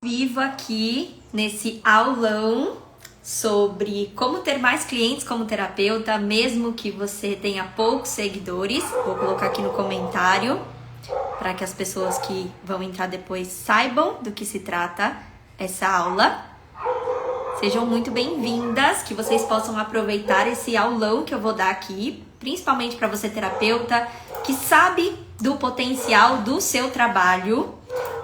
Vivo aqui nesse aulão sobre como ter mais clientes como terapeuta, mesmo que você tenha poucos seguidores. Vou colocar aqui no comentário para que as pessoas que vão entrar depois saibam do que se trata essa aula. Sejam muito bem-vindas, que vocês possam aproveitar esse aulão que eu vou dar aqui, principalmente para você terapeuta que sabe do potencial do seu trabalho,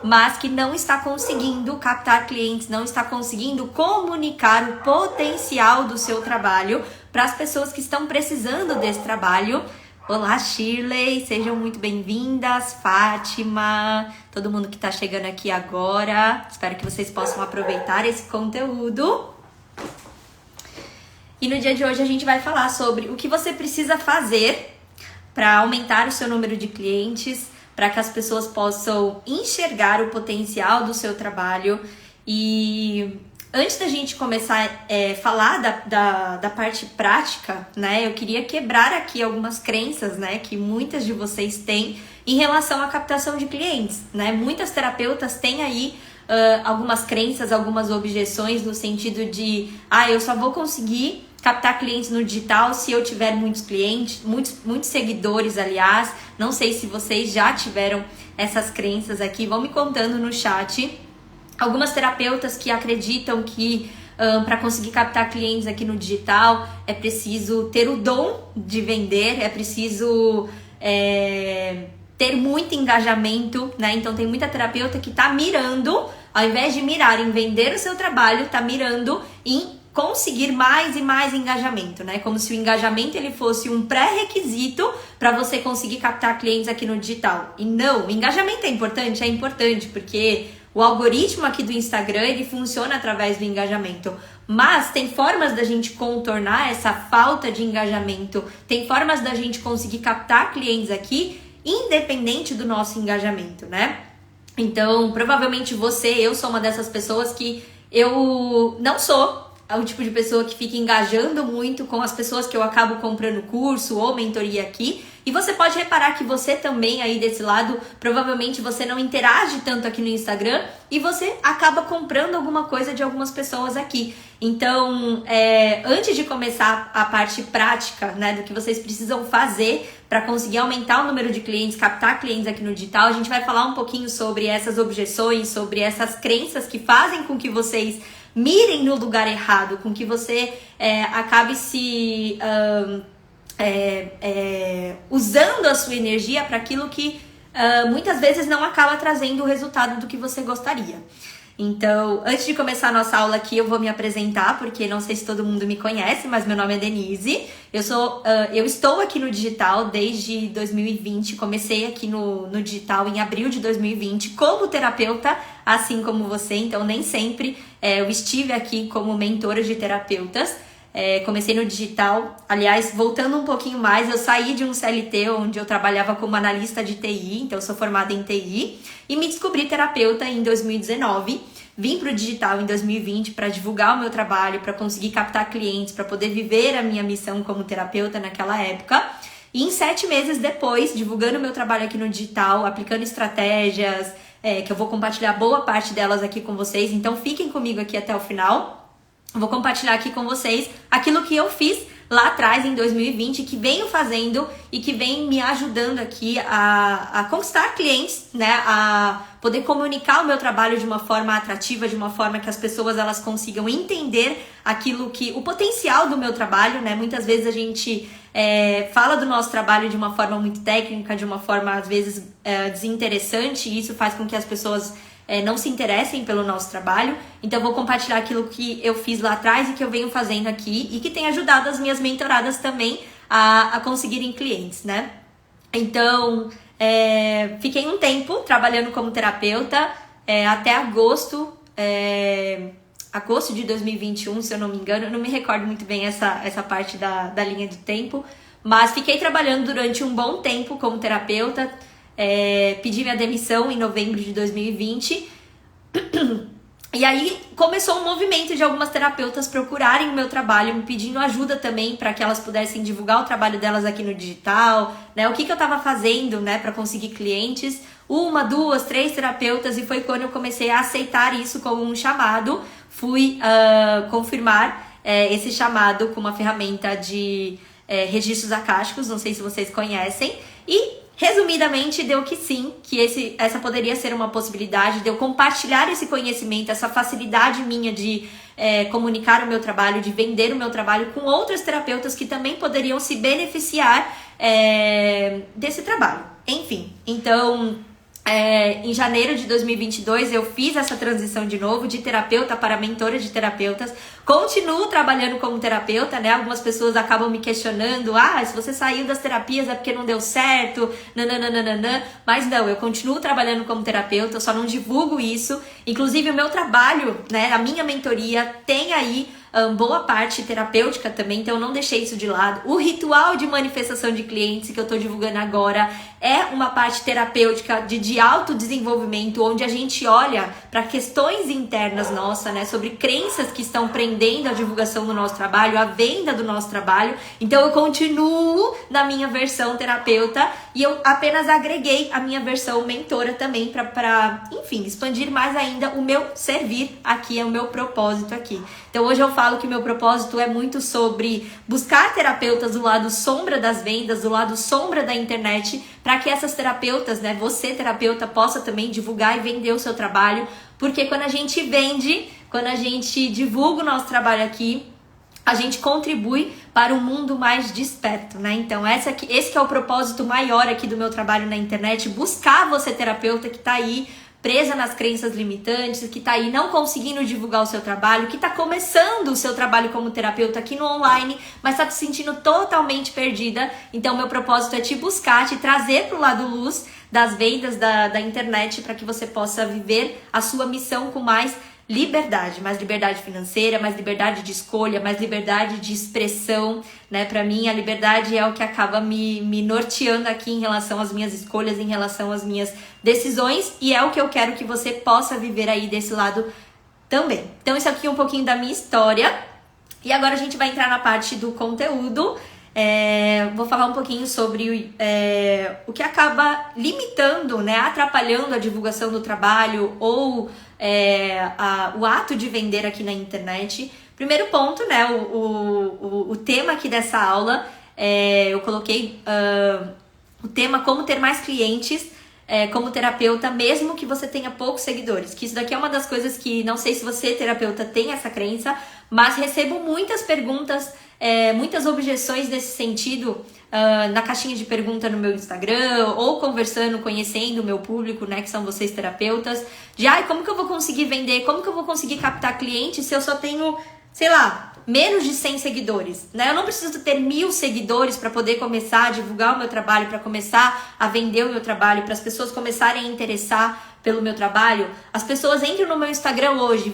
mas que não está conseguindo captar clientes, não está conseguindo comunicar o potencial do seu trabalho para as pessoas que estão precisando desse trabalho. Olá, Shirley, sejam muito bem-vindas, Fátima, todo mundo que está chegando aqui agora. Espero que vocês possam aproveitar esse conteúdo. E no dia de hoje a gente vai falar sobre o que você precisa fazer para aumentar o seu número de clientes, para que as pessoas possam enxergar o potencial do seu trabalho. E antes da gente começar a falar da parte prática, né, eu queria quebrar aqui algumas crenças, né, que muitas de vocês têm em relação à captação de clientes, né? Muitas terapeutas têm aí algumas crenças, algumas objeções no sentido de eu só vou conseguir captar clientes no digital se eu tiver muitos clientes, muitos seguidores, aliás. Não sei se vocês já tiveram essas crenças aqui, vão me contando no chat. Algumas terapeutas que acreditam que para conseguir captar clientes aqui no digital é preciso ter o dom de vender, é preciso ter muito engajamento, né? Então tem muita terapeuta que tá mirando, ao invés de mirar em vender o seu trabalho, tá mirando em conseguir mais e mais engajamento, né? Como se o engajamento ele fosse um pré-requisito para você conseguir captar clientes aqui no digital. E não, o engajamento é importante porque o algoritmo aqui do Instagram, ele funciona através do engajamento. Mas tem formas da gente contornar essa falta de engajamento, tem formas da gente conseguir captar clientes aqui, independente do nosso engajamento, né? Então, provavelmente eu sou uma dessas pessoas que eu não sou o tipo de pessoa que fica engajando muito com as pessoas que eu acabo comprando curso ou mentoria aqui. E você pode reparar que você também aí desse lado, provavelmente você não interage tanto aqui no Instagram e você acaba comprando alguma coisa de algumas pessoas aqui. Então, antes de começar a parte prática, né, do que vocês precisam fazer para conseguir aumentar o número de clientes, captar clientes aqui no digital, a gente vai falar um pouquinho sobre essas objeções, sobre essas crenças que fazem com que vocês mirem no lugar errado, com que você acabe se usando a sua energia para aquilo que muitas vezes não acaba trazendo o resultado do que você gostaria. Então, antes de começar a nossa aula aqui, eu vou me apresentar, porque não sei se todo mundo me conhece, mas meu nome é Denise. Eu estou aqui no digital desde 2020, comecei aqui no digital em abril de 2020 como terapeuta, assim como você, então nem sempre eu estive aqui como mentora de terapeutas. Comecei no digital, aliás, voltando um pouquinho mais, eu saí de um CLT onde eu trabalhava como analista de TI, então eu sou formada em TI, e me descobri terapeuta em 2019. Vim para o digital em 2020 para divulgar o meu trabalho, para conseguir captar clientes, para poder viver a minha missão como terapeuta naquela época. E em 7 meses depois, divulgando o meu trabalho aqui no digital, aplicando estratégias, que eu vou compartilhar boa parte delas aqui com vocês, então fiquem comigo aqui até o final. Vou compartilhar aqui com vocês aquilo que eu fiz lá atrás, em 2020, que venho fazendo e que vem me ajudando aqui a conquistar clientes, né? A poder comunicar o meu trabalho de uma forma atrativa, de uma forma que as pessoas elas consigam entender o potencial do meu trabalho, né? Muitas vezes a gente fala do nosso trabalho de uma forma muito técnica, de uma forma às vezes desinteressante, e isso faz com que as pessoas não se interessem pelo nosso trabalho. Então eu vou compartilhar aquilo que eu fiz lá atrás e que eu venho fazendo aqui e que tem ajudado as minhas mentoradas também a conseguirem clientes, né? Então, fiquei um tempo trabalhando como terapeuta até agosto de 2021, se eu não me engano. Eu não me recordo muito bem essa parte da linha de tempo, mas fiquei trabalhando durante um bom tempo como terapeuta. Pedi minha demissão em novembro de 2020 e E aí começou um movimento de algumas terapeutas procurarem o meu trabalho, me pedindo ajuda também para que elas pudessem divulgar o trabalho delas aqui no digital, né? O que eu estava fazendo, né, para conseguir clientes. 1, 2, 3 terapeutas, e foi quando eu comecei a aceitar isso como um chamado. Fui confirmar esse chamado com uma ferramenta de registros akáshicos, não sei se vocês conhecem, e resumidamente deu que sim, que essa poderia ser uma possibilidade de eu compartilhar esse conhecimento, essa facilidade minha de comunicar o meu trabalho, de vender o meu trabalho com outras terapeutas que também poderiam se beneficiar desse trabalho. Enfim, então em janeiro de 2022 eu fiz essa transição de novo de terapeuta para mentora de terapeutas. Continuo trabalhando como terapeuta, né? Algumas pessoas acabam me questionando: se você saiu das terapias é porque não deu certo, nananana. Mas não, eu continuo trabalhando como terapeuta, eu só não divulgo isso. Inclusive o meu trabalho, né, a minha mentoria tem aí boa parte terapêutica também, então eu não deixei isso de lado. O ritual de manifestação de clientes que eu tô divulgando agora é uma parte terapêutica de autodesenvolvimento, onde a gente olha para questões internas nossas, né, sobre crenças que estão prendendo a divulgação do nosso trabalho, a venda do nosso trabalho. Então eu continuo na minha versão terapeuta e eu apenas agreguei a minha versão mentora também para, enfim, expandir mais ainda o meu servir aqui, o meu propósito aqui. Então hoje eu falo que o meu propósito é muito sobre buscar terapeutas do lado sombra das vendas, do lado sombra da internet, para que essas terapeutas, né, você terapeuta, possa também divulgar e vender o seu trabalho, porque quando a gente vende, quando a gente divulga o nosso trabalho aqui, a gente contribui para um mundo mais desperto, né? Então esse que é o propósito maior aqui do meu trabalho na internet, buscar você terapeuta que tá aí presa nas crenças limitantes, que tá aí não conseguindo divulgar o seu trabalho, que tá começando o seu trabalho como terapeuta aqui no online, mas tá te sentindo totalmente perdida. Então meu propósito é te buscar, te trazer pro lado luz das vendas da internet, para que você possa viver a sua missão com mais liberdade financeira, mais liberdade de escolha, mais liberdade de expressão, né? Para mim, a liberdade é o que acaba me norteando aqui em relação às minhas escolhas, em relação às minhas decisões, e é o que eu quero que você possa viver aí desse lado também. Então, isso aqui é um pouquinho da minha história, e agora a gente vai entrar na parte do conteúdo. Vou falar um pouquinho sobre o que acaba limitando, né, atrapalhando a divulgação do trabalho ou o ato de vender aqui na internet. Primeiro ponto, né, o tema aqui dessa aula, eu coloquei o tema como ter mais clientes como terapeuta, mesmo que você tenha poucos seguidores. Que isso daqui é uma das coisas que, não sei se você, terapeuta, tem essa crença, mas recebo muitas perguntas, muitas objeções nesse sentido na caixinha de pergunta no meu Instagram, ou conversando, conhecendo o meu público, né, que são vocês terapeutas, de como que eu vou conseguir vender, como que eu vou conseguir captar clientes se eu só tenho, sei lá, menos de 100 seguidores, né? Eu não preciso ter 1000 seguidores para poder começar a divulgar o meu trabalho, para começar a vender o meu trabalho, para as pessoas começarem a interessar pelo meu trabalho. As pessoas entram no meu Instagram hoje,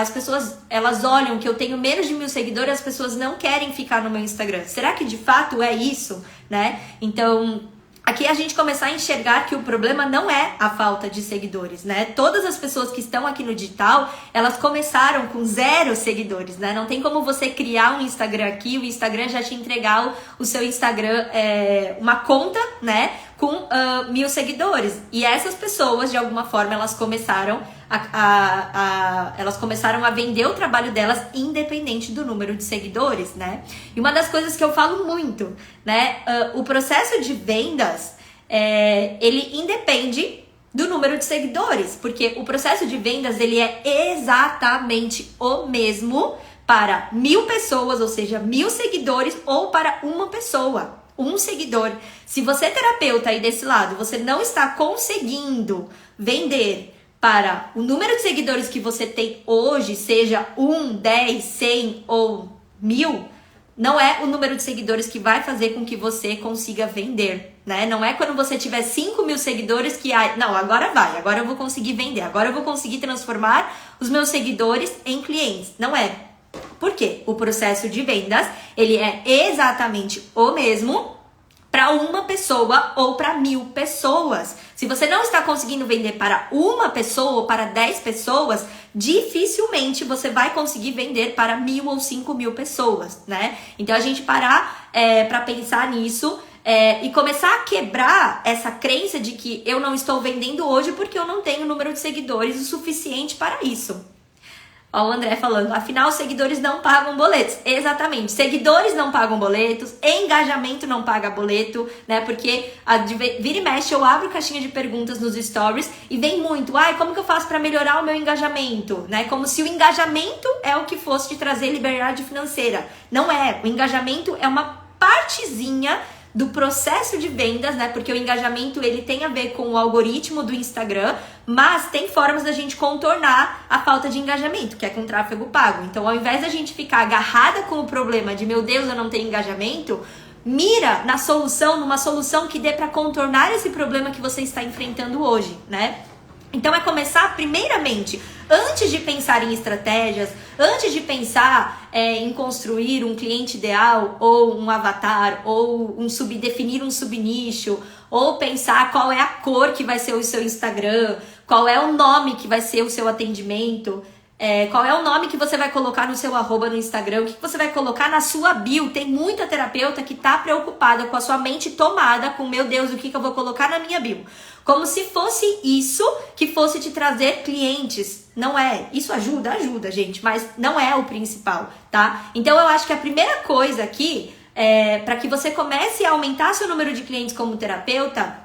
as pessoas, elas olham que eu tenho menos de 1000 seguidores, as pessoas não querem ficar no meu Instagram. Será que de fato é isso, né? Então, aqui a gente começar a enxergar que o problema não é a falta de seguidores, né? Todas as pessoas que estão aqui no digital, elas começaram com 0 seguidores, né? Não tem como você criar um Instagram aqui, o Instagram já te entregar o seu Instagram, uma conta, né, com 1000 seguidores. E essas pessoas, de alguma forma, elas começaram a vender o trabalho delas independente do número de seguidores, né? E uma das coisas que eu falo muito, né? O processo de vendas, ele independe do número de seguidores, porque o processo de vendas, ele é exatamente o mesmo para 1000 pessoas, ou seja, 1000 seguidores, ou para uma pessoa, um seguidor. Se você é terapeuta aí desse lado, você não está conseguindo vender para o número de seguidores que você tem hoje, seja 1, 10, 100 ou 1000, não é o número de seguidores que vai fazer com que você consiga vender, né? Não é quando você tiver 5.000 seguidores que, não, agora vai, agora eu vou conseguir vender, agora eu vou conseguir transformar os meus seguidores em clientes. Não é. Por quê? O processo de vendas, ele é exatamente o mesmo para uma pessoa ou para 1000 pessoas. Se você não está conseguindo vender para uma pessoa ou para 10 pessoas, dificilmente você vai conseguir vender para 1000 ou 5000 pessoas, né? Então a gente parar para pensar nisso e começar a quebrar essa crença de que eu não estou vendendo hoje porque eu não tenho número de seguidores o suficiente para isso. Ó, o André falando, afinal, seguidores não pagam boletos. Exatamente, seguidores não pagam boletos, engajamento não paga boleto, né? Porque vira e mexe, eu abro caixinha de perguntas nos stories e vem muito, como que eu faço para melhorar o meu engajamento, né? Como se o engajamento é o que fosse te trazer liberdade financeira. Não é, o engajamento é uma partezinha do processo de vendas, né? Porque o engajamento, ele tem a ver com o algoritmo do Instagram, mas tem formas da gente contornar a falta de engajamento, que é com tráfego pago. Então, ao invés da gente ficar agarrada com o problema de, meu Deus, eu não tenho engajamento, mira na solução, numa solução que dê para contornar esse problema que você está enfrentando hoje, né? Então é começar primeiramente, antes de pensar em estratégias, antes de pensar em construir um cliente ideal, ou um avatar, ou definir um subnicho, ou pensar qual é a cor que vai ser o seu Instagram, qual é o nome que vai ser o seu atendimento, qual é o nome que você vai colocar no seu arroba no Instagram, o que você vai colocar na sua bio. Tem muita terapeuta que tá preocupada com a sua mente tomada com, meu Deus, o que eu vou colocar na minha bio? Como se fosse isso que fosse te trazer clientes. Não é. Isso ajuda, gente, mas não é o principal, tá? Então eu acho que a primeira coisa aqui, para que você comece a aumentar seu número de clientes como terapeuta,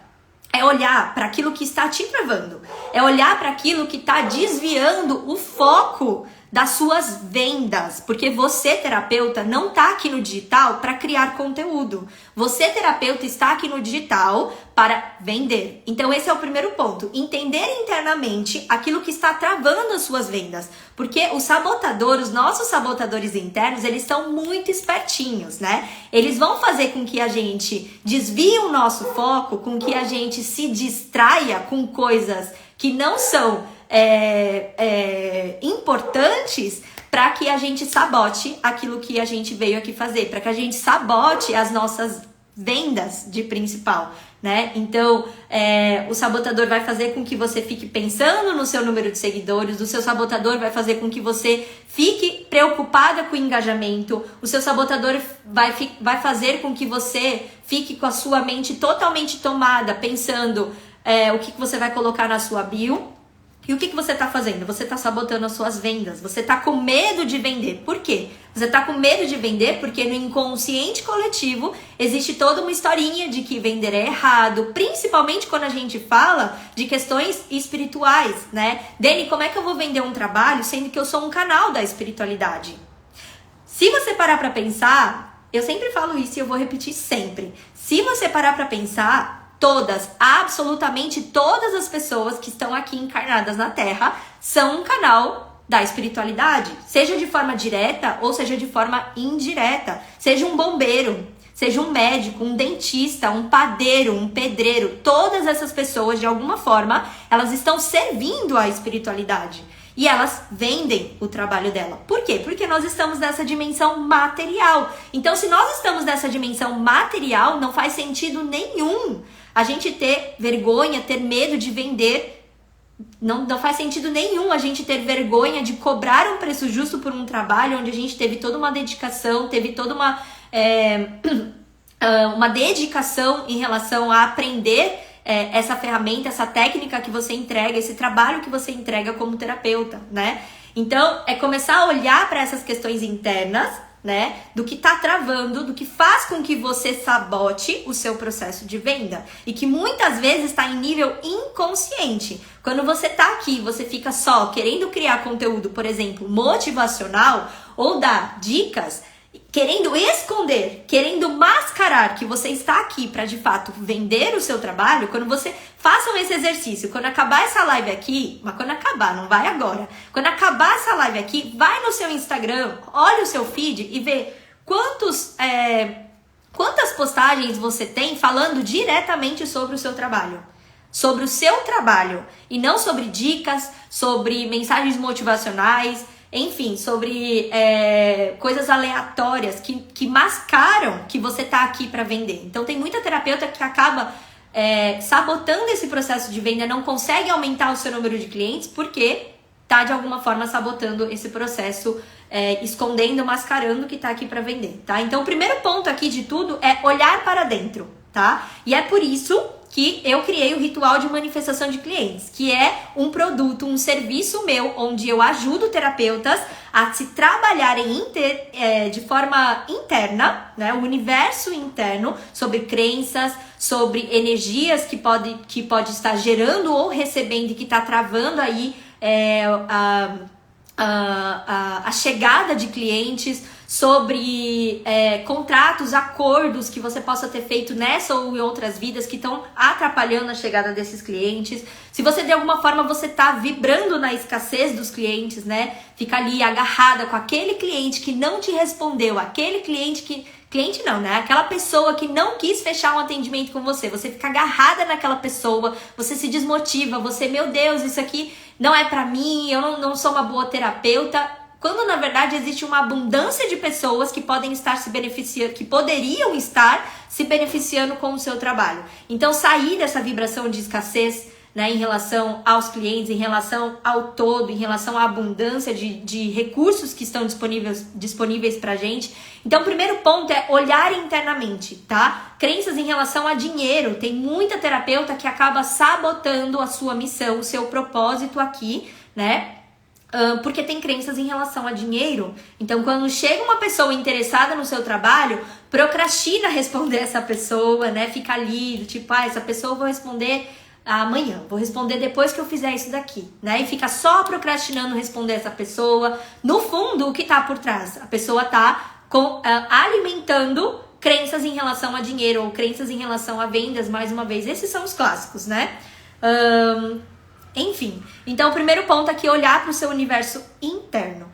é olhar para aquilo que está te travando. É olhar para aquilo que está desviando o foco das suas vendas. Porque você, terapeuta, não está aqui no digital para criar conteúdo. Você, terapeuta, está aqui no digital para vender. Então esse é o primeiro ponto. Entender internamente aquilo que está travando as suas vendas. Porque os nossos sabotadores internos, eles são muito espertinhos, né? Eles vão fazer com que a gente desvie o nosso foco, com que a gente se distraia com coisas que não são importantes, para que a gente sabote aquilo que a gente veio aqui fazer, para que a gente sabote as nossas vendas de principal, né? Então, o sabotador vai fazer com que você fique pensando no seu número de seguidores, o seu sabotador vai fazer com que você fique preocupada com o engajamento, o seu sabotador vai fazer com que você fique com a sua mente totalmente tomada, pensando o que você vai colocar na sua bio. E o que você está fazendo? Você está sabotando as suas vendas. Você está com medo de vender. Por quê? Você está com medo de vender porque no inconsciente coletivo existe toda uma historinha de que vender é errado. Principalmente quando a gente fala de questões espirituais, né? Dani, como é que eu vou vender um trabalho sendo que eu sou um canal da espiritualidade? Se você parar para pensar, eu sempre falo isso e eu vou repetir sempre. Se você parar para pensar, absolutamente todas as pessoas que estão aqui encarnadas na Terra são um canal da espiritualidade, seja de forma direta ou seja de forma indireta, seja um bombeiro, seja um médico, um dentista, um padeiro, um pedreiro, todas essas pessoas de alguma forma, elas estão servindo à espiritualidade. E elas vendem o trabalho dela. Por quê? Porque nós estamos nessa dimensão material. Então, se nós estamos nessa dimensão material, não faz sentido nenhum a gente ter vergonha, ter medo de vender. Não faz sentido nenhum a gente ter vergonha de cobrar um preço justo por um trabalho onde a gente teve toda uma dedicação, teve toda uma dedicação em relação a aprender essa ferramenta, essa técnica que você entrega, esse trabalho que você entrega como terapeuta, né? Então, é começar a olhar para essas questões internas, né? Do que tá travando, do que faz com que você sabote o seu processo de venda. E que muitas vezes está em nível inconsciente. Quando você tá aqui, você fica só querendo criar conteúdo, por exemplo, motivacional, ou dar dicas, querendo esconder, querendo mascarar que você está aqui para de fato vender o seu trabalho. Quando você façam esse exercício, quando acabar essa live aqui, mas quando acabar, não vai agora, quando acabar essa live aqui, vai no seu Instagram, olha o seu feed e vê quantas postagens você tem falando diretamente sobre o seu trabalho. Sobre o seu trabalho e não sobre dicas, sobre mensagens motivacionais. enfim, sobre coisas aleatórias que mascaram que você tá aqui para vender. Então tem muita terapeuta que acaba sabotando esse processo de venda, não consegue aumentar o seu número de clientes porque tá de alguma forma sabotando esse processo, escondendo, mascarando que tá aqui para vender, tá? Então o primeiro ponto aqui de tudo é olhar para dentro, tá? E é por isso que eu criei o ritual de manifestação de clientes, que é um produto, um serviço meu, onde eu ajudo terapeutas a se trabalharem de forma interna, né, o universo interno, sobre crenças, sobre energias que pode estar gerando ou recebendo e que está travando aí a chegada de clientes, sobre contratos, acordos que você possa ter feito nessa ou em outras vidas que estão atrapalhando a chegada desses clientes. Se você de alguma forma você tá vibrando na escassez dos clientes, né? Fica ali agarrada com aquele cliente que não te respondeu, aquele cliente não, né? Aquela pessoa que não quis fechar um atendimento com você. Você fica agarrada naquela pessoa, você se desmotiva, meu Deus, isso aqui não é pra mim, eu não sou uma boa terapeuta. Quando na verdade existe uma abundância de pessoas que podem estar se beneficiando, que poderiam estar se beneficiando com o seu trabalho. Então sair dessa vibração de escassez, né, em relação aos clientes, em relação ao todo, em relação à abundância de recursos que estão disponíveis pra gente. Então o primeiro ponto é olhar internamente, tá? Crenças em relação a dinheiro. Tem muita terapeuta que acaba sabotando a sua missão, o seu propósito aqui, né? Porque tem crenças em relação a dinheiro. Então quando chega uma pessoa interessada no seu trabalho, procrastina responder essa pessoa, né? Fica ali, tipo, essa pessoa eu vou responder amanhã, vou responder depois que eu fizer isso daqui, né? E fica só procrastinando responder essa pessoa. No fundo, o que tá por trás? A pessoa tá alimentando crenças em relação a dinheiro ou crenças em relação a vendas, mais uma vez. Esses são os clássicos, né? Enfim, então o primeiro ponto aqui é olhar para o seu universo interno.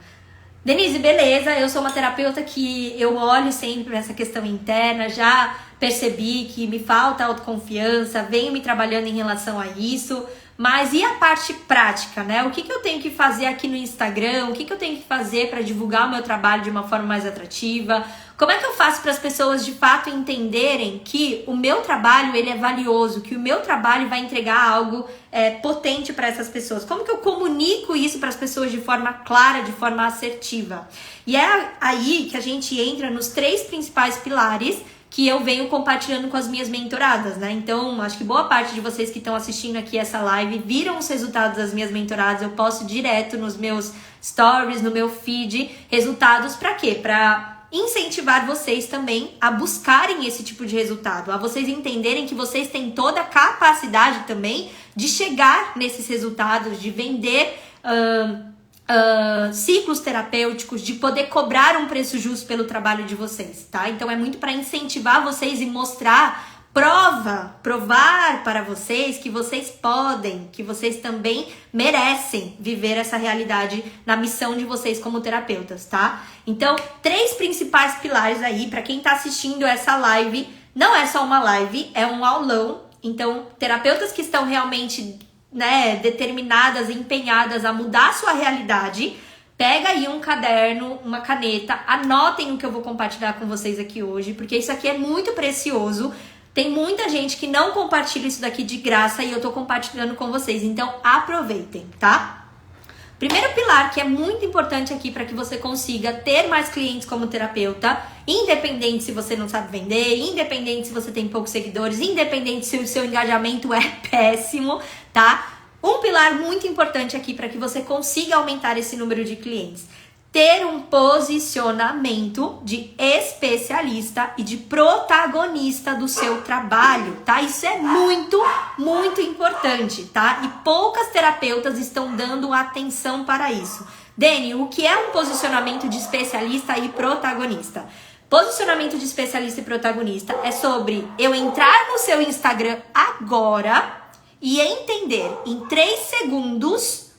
Denise, beleza, eu sou uma terapeuta que eu olho sempre para essa questão interna, já percebi que me falta autoconfiança, venho me trabalhando em relação a isso, mas e a parte prática, né? O que eu tenho que fazer aqui no Instagram? O que eu tenho que fazer para divulgar o meu trabalho de uma forma mais atrativa? Como é que eu faço para as pessoas de fato entenderem que o meu trabalho ele é valioso, que o meu trabalho vai entregar algo potente para essas pessoas? Como que eu comunico isso para as pessoas de forma clara, de forma assertiva? E é aí que a gente entra nos 3 principais pilares que eu venho compartilhando com as minhas mentoradas, né? Então, acho que boa parte de vocês que estão assistindo aqui essa live viram os resultados das minhas mentoradas. Eu posto direto nos meus stories, no meu feed, resultados para quê? Para incentivar vocês também a buscarem esse tipo de resultado, a vocês entenderem que vocês têm toda a capacidade também de chegar nesses resultados, de vender ciclos terapêuticos, de poder cobrar um preço justo pelo trabalho de vocês, tá? Então é muito para incentivar vocês e mostrar, provar para vocês que vocês podem, que vocês também merecem viver essa realidade na missão de vocês como terapeutas, tá? Então, 3 principais pilares aí para quem tá assistindo essa live. Não é só uma live, é um aulão. Então, terapeutas que estão realmente, né, determinadas, empenhadas a mudar a sua realidade, pega aí um caderno, uma caneta, anotem o que eu vou compartilhar com vocês aqui hoje, porque isso aqui é muito precioso. Tem muita gente que não compartilha isso daqui de graça e eu tô compartilhando com vocês, então aproveitem, tá? Primeiro pilar que é muito importante aqui para que você consiga ter mais clientes como terapeuta, independente se você não sabe vender, independente se você tem poucos seguidores, independente se o seu engajamento é péssimo, tá? Um pilar muito importante aqui para que você consiga aumentar esse número de clientes: ter um posicionamento de especialista e de protagonista do seu trabalho, tá? Isso é muito, muito importante, tá? E poucas terapeutas estão dando atenção para isso. Dani, o que é um posicionamento de especialista e protagonista? Posicionamento de especialista e protagonista é sobre eu entrar no seu Instagram agora e entender em 3 segundos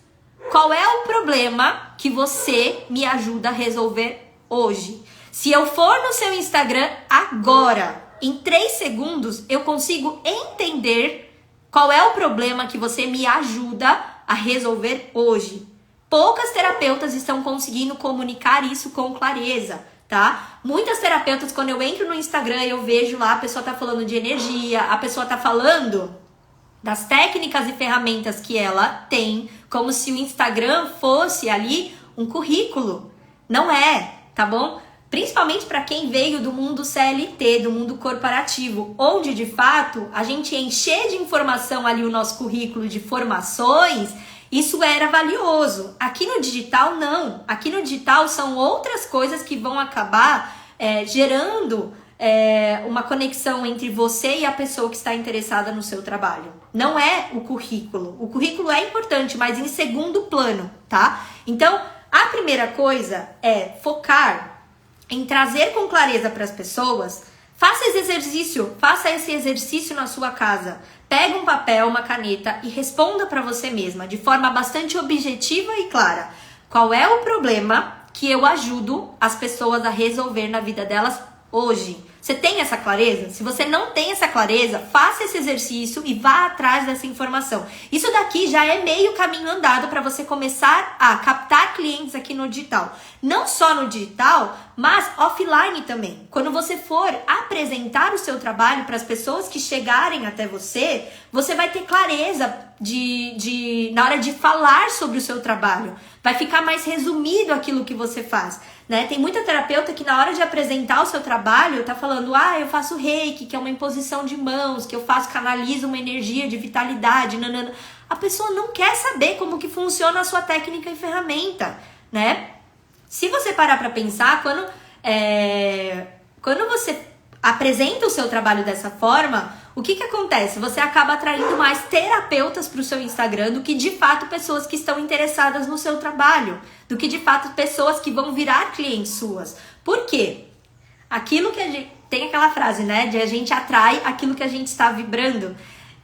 qual é o problema que você me ajuda a resolver hoje. Se eu for no seu Instagram agora, em 3 segundos, eu consigo entender qual é o problema que você me ajuda a resolver hoje. Poucas terapeutas estão conseguindo comunicar isso com clareza, tá? Muitas terapeutas, quando eu entro no Instagram, eu vejo lá, a pessoa tá falando de energia, a pessoa tá falando das técnicas e ferramentas que ela tem, como se o Instagram fosse ali um currículo. Não é, tá bom? Principalmente para quem veio do mundo CLT, do mundo corporativo, onde de fato a gente encher de informação ali o nosso currículo de formações, isso era valioso. Aqui no digital, não. Aqui no digital são outras coisas que vão acabar gerando uma conexão entre você e a pessoa que está interessada no seu trabalho. Não é o currículo. O currículo é importante, mas em segundo plano, tá? Então, a primeira coisa é focar em trazer com clareza para as pessoas. Faça esse exercício na sua casa. Pega um papel, uma caneta e responda para você mesma de forma bastante objetiva e clara. Qual é o problema que eu ajudo as pessoas a resolver na vida delas hoje? Você tem essa clareza? Se você não tem essa clareza, faça esse exercício e vá atrás dessa informação. Isso daqui já é meio caminho andado para você começar a captar clientes aqui no digital. Não só no digital, mas offline também. Quando você for apresentar o seu trabalho para as pessoas que chegarem até você, você vai ter clareza na hora de falar sobre o seu trabalho. Vai ficar mais resumido aquilo que você faz. Né? Tem muita terapeuta que na hora de apresentar o seu trabalho tá falando, eu faço reiki, que é uma imposição de mãos, que eu canalizo uma energia de vitalidade, nanana. A pessoa não quer saber como que funciona a sua técnica e ferramenta, né? Se você parar para pensar, quando você apresenta o seu trabalho dessa forma, o que acontece? Você acaba atraindo mais terapeutas para o seu Instagram do que de fato pessoas que estão interessadas no seu trabalho, do que de fato pessoas que vão virar clientes suas. Por quê? Aquilo que a gente tem aquela frase, né, de a gente atrai aquilo que a gente está vibrando.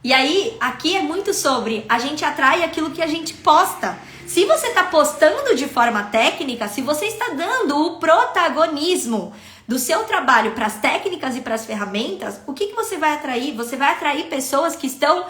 E aí, aqui é muito sobre a gente atrai aquilo que a gente posta. Se você está postando de forma técnica, se você está dando o protagonismo do seu trabalho para as técnicas e para as ferramentas, o que você vai atrair? Você vai atrair pessoas que estão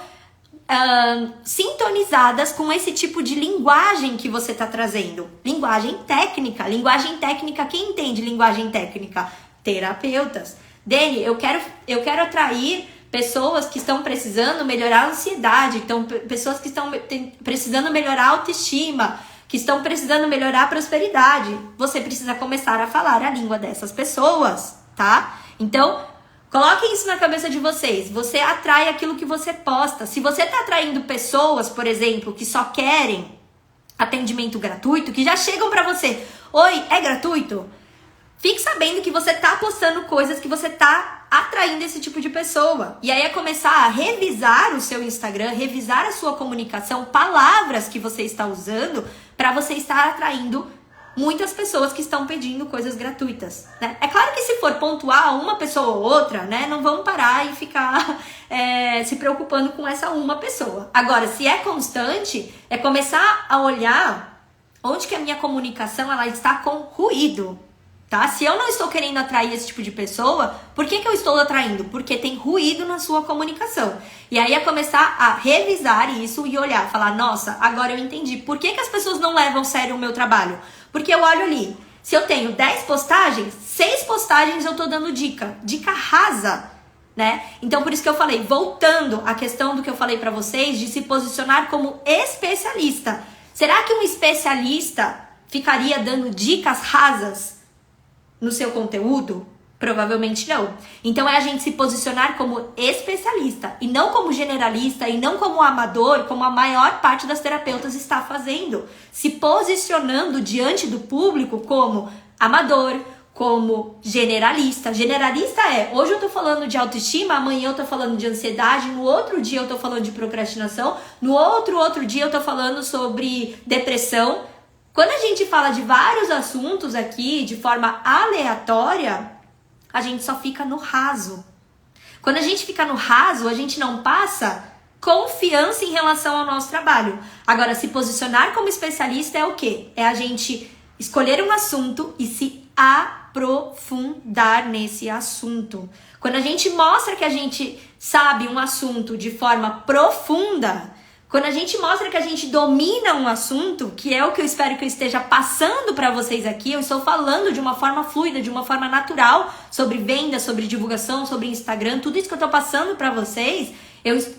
sintonizadas com esse tipo de linguagem que você está trazendo. Linguagem técnica. Linguagem técnica, quem entende linguagem técnica? Terapeutas. Dani, eu quero atrair pessoas que estão precisando melhorar a ansiedade, então pessoas que estão precisando melhorar a autoestima, que estão precisando melhorar a prosperidade. Você precisa começar a falar a língua dessas pessoas, tá? Então, coloquem isso na cabeça de vocês. Você atrai aquilo que você posta. Se você tá atraindo pessoas, por exemplo, que só querem atendimento gratuito, que já chegam pra você, oi, é gratuito? Fique sabendo que você tá postando coisas que você tá atraindo esse tipo de pessoa. E aí é começar a revisar o seu Instagram, revisar a sua comunicação, palavras que você está usando para você estar atraindo muitas pessoas que estão pedindo coisas gratuitas, né? É claro que se for pontual uma pessoa ou outra, né, não vamos parar e ficar se preocupando com essa uma pessoa. Agora, se é constante, é começar a olhar onde que a minha comunicação ela está com ruído. Tá? Se eu não estou querendo atrair esse tipo de pessoa, por que eu estou atraindo? Porque tem ruído na sua comunicação. E aí é começar a revisar isso e olhar, falar, nossa, agora eu entendi. Por que as pessoas não levam sério o meu trabalho? Porque eu olho ali, se eu tenho 10 postagens, 6 postagens eu tô dando dica rasa, né? Então por isso que eu falei, voltando à questão do que eu falei pra vocês, de se posicionar como especialista. Será que um especialista ficaria dando dicas rasas no seu conteúdo? Provavelmente não. Então é a gente se posicionar como especialista e não como generalista e não como amador, como a maior parte das terapeutas está fazendo. Se posicionando diante do público como amador, como generalista. Generalista hoje eu tô falando de autoestima, amanhã eu tô falando de ansiedade, no outro dia eu tô falando de procrastinação, no outro dia eu tô falando sobre depressão. Quando a gente fala de vários assuntos aqui de forma aleatória, a gente só fica no raso. Quando a gente fica no raso, a gente não passa confiança em relação ao nosso trabalho. Agora, se posicionar como especialista é o quê? É a gente escolher um assunto e se aprofundar nesse assunto. Quando a gente mostra que a gente sabe um assunto de forma profunda, Quando a gente mostra que a gente domina um assunto, que é o que eu espero que eu esteja passando para vocês aqui, eu estou falando de uma forma fluida, de uma forma natural, sobre venda, sobre divulgação, sobre Instagram, tudo isso que eu estou passando para vocês,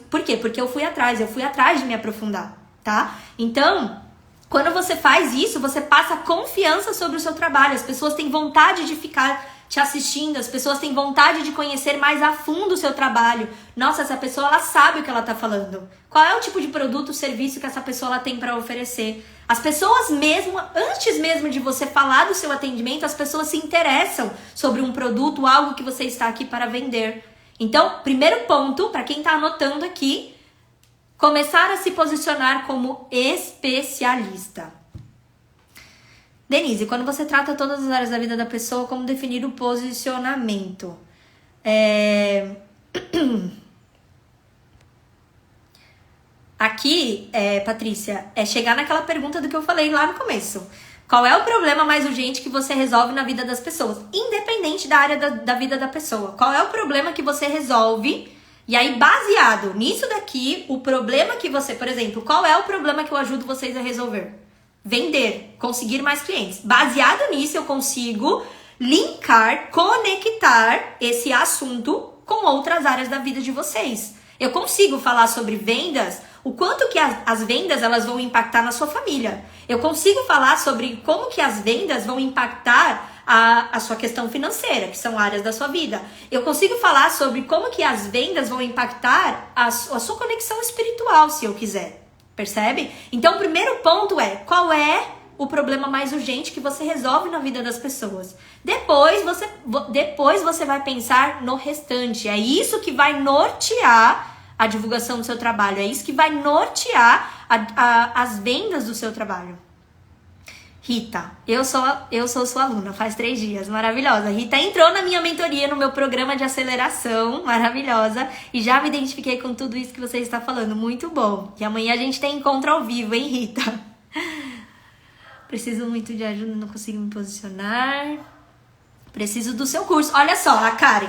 por quê? Porque eu fui atrás de me aprofundar, tá? Então, quando você faz isso, você passa confiança sobre o seu trabalho, as pessoas têm vontade de ficar te assistindo, as pessoas têm vontade de conhecer mais a fundo o seu trabalho. Nossa, essa pessoa, ela sabe o que ela tá falando. Qual é o tipo de produto ou serviço que essa pessoa ela tem para oferecer? As pessoas mesmo, antes mesmo de você falar do seu atendimento, as pessoas se interessam sobre um produto, algo que você está aqui para vender. Então, primeiro ponto, para quem tá anotando aqui, começar a se posicionar como especialista. Denise, quando você trata todas as áreas da vida da pessoa, como definir o posicionamento? Aqui, Patrícia, é chegar naquela pergunta do que eu falei lá no começo. Qual é o problema mais urgente que você resolve na vida das pessoas? Independente da área da vida da pessoa. Qual é o problema que você resolve? E aí, baseado nisso daqui, o problema que você... Por exemplo, qual é o problema que eu ajudo vocês a resolver? Vender, conseguir mais clientes. Baseado nisso, eu consigo linkar, conectar esse assunto com outras áreas da vida de vocês. Eu consigo falar sobre vendas, o quanto que as vendas elas vão impactar na sua família. Eu consigo falar sobre como que as vendas vão impactar a sua questão financeira, que são áreas da sua vida. Eu consigo falar sobre como que as vendas vão impactar a sua conexão espiritual, se eu quiser. Percebe? Então, o primeiro ponto é, qual é o problema mais urgente que você resolve na vida das pessoas? Depois você vai pensar no restante. É isso que vai nortear a divulgação do seu trabalho. É isso que vai nortear as vendas do seu trabalho. Rita, eu sou sua aluna, faz 3 dias, maravilhosa. Rita entrou na minha mentoria, no meu programa de aceleração, maravilhosa. E já me identifiquei com tudo isso que você está falando, muito bom. E amanhã a gente tem encontro ao vivo, hein, Rita? Preciso muito de ajuda, não consigo me posicionar. Preciso do seu curso. Olha só, a Karen.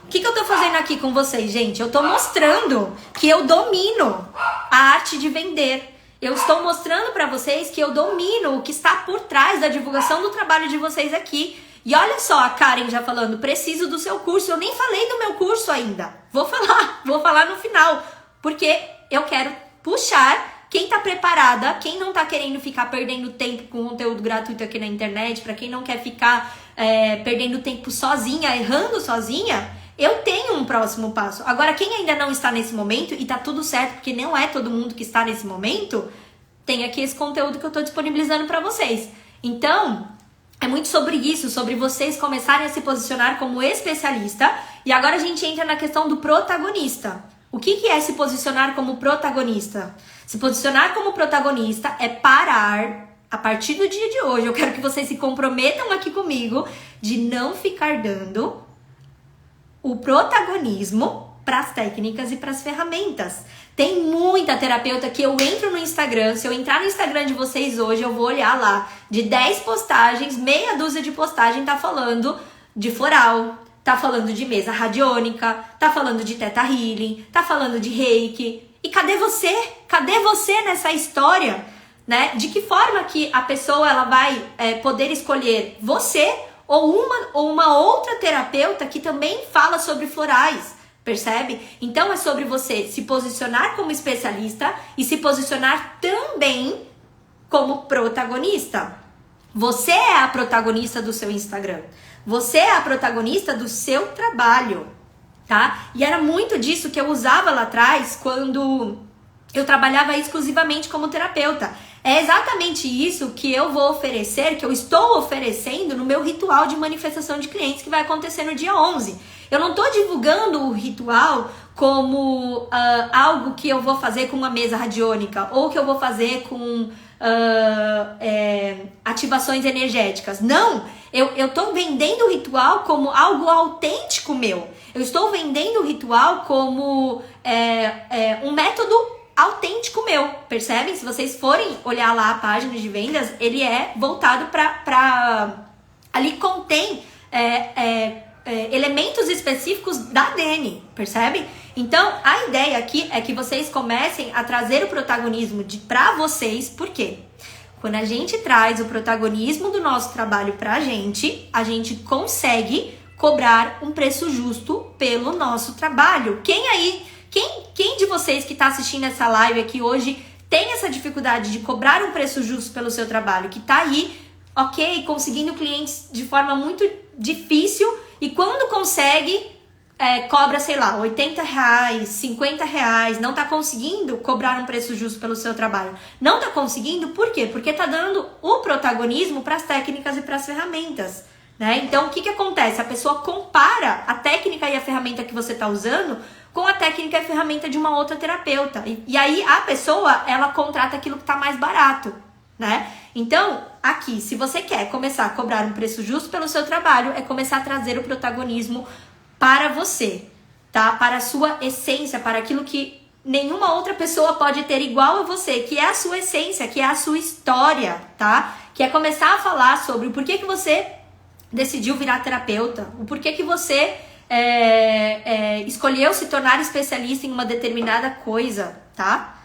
O que eu tô fazendo aqui com vocês, gente? Eu tô mostrando que eu domino a arte de vender. Eu estou mostrando para vocês que eu domino o que está por trás da divulgação do trabalho de vocês aqui. E olha só a Karen já falando, preciso do seu curso. Eu nem falei do meu curso ainda. Vou falar no final. Porque eu quero puxar quem tá preparada, quem não tá querendo ficar perdendo tempo com conteúdo gratuito aqui na internet, para quem não quer ficar perdendo tempo sozinha, errando sozinha, eu tenho um próximo passo. Agora, quem ainda não está nesse momento, e tá tudo certo, porque não é todo mundo que está nesse momento, tem aqui esse conteúdo que eu tô disponibilizando para vocês. Então, é muito sobre isso, sobre vocês começarem a se posicionar como especialista. E agora a gente entra na questão do protagonista. O que é se posicionar como protagonista? Se posicionar como protagonista é parar, a partir do dia de hoje, eu quero que vocês se comprometam aqui comigo, de não ficar dando o protagonismo para as técnicas e para as ferramentas. Tem muita terapeuta que eu entro no Instagram, se eu entrar no Instagram de vocês hoje, eu vou olhar lá, de 10 postagens, meia dúzia de postagem tá falando de floral, tá falando de mesa radiônica, tá falando de Theta Healing, tá falando de Reiki. E cadê você? Cadê você nessa história? Né? De que forma que a pessoa ela vai poder escolher você ou uma outra terapeuta que também fala sobre florais, percebe? Então é sobre você se posicionar como especialista e se posicionar também como protagonista. Você é a protagonista do seu Instagram. Você é a protagonista do seu trabalho, tá? E era muito disso que eu usava lá atrás quando eu trabalhava exclusivamente como terapeuta. É exatamente isso que eu vou oferecer, que eu estou oferecendo no meu ritual de manifestação de clientes que vai acontecer no dia 11. Eu não estou divulgando o ritual como algo que eu vou fazer com uma mesa radiônica ou que eu vou fazer com ativações energéticas. Não! Eu estou vendendo o ritual como algo autêntico meu. Eu estou vendendo o ritual como um método autêntico meu, percebem? Se vocês forem olhar lá a página de vendas, ele é voltado para ali contém elementos específicos da Dani, percebe? Então, a ideia aqui é que vocês comecem a trazer o protagonismo pra vocês, por quê? Quando a gente traz o protagonismo do nosso trabalho pra gente, a gente consegue cobrar um preço justo pelo nosso trabalho. Quem de vocês que está assistindo essa live aqui hoje tem essa dificuldade de cobrar um preço justo pelo seu trabalho? Que tá aí, ok, conseguindo clientes de forma muito difícil e quando consegue, cobra, sei lá, R$80, R$50, não tá conseguindo cobrar um preço justo pelo seu trabalho. Não tá conseguindo, por quê? Porque tá dando o protagonismo para as técnicas e para as ferramentas, né? Então, o que acontece? A pessoa compara a técnica e a ferramenta que você tá usando com a técnica e a ferramenta de uma outra terapeuta. E aí, a pessoa, ela contrata aquilo que tá mais barato, né? Então, aqui, se você quer começar a cobrar um preço justo pelo seu trabalho, é começar a trazer o protagonismo para você, tá? Para a sua essência, para aquilo que nenhuma outra pessoa pode ter igual a você, que é a sua essência, que é a sua história, tá? Que é começar a falar sobre o porquê que você decidiu virar terapeuta, o porquê que você escolheu se tornar especialista em uma determinada coisa, tá?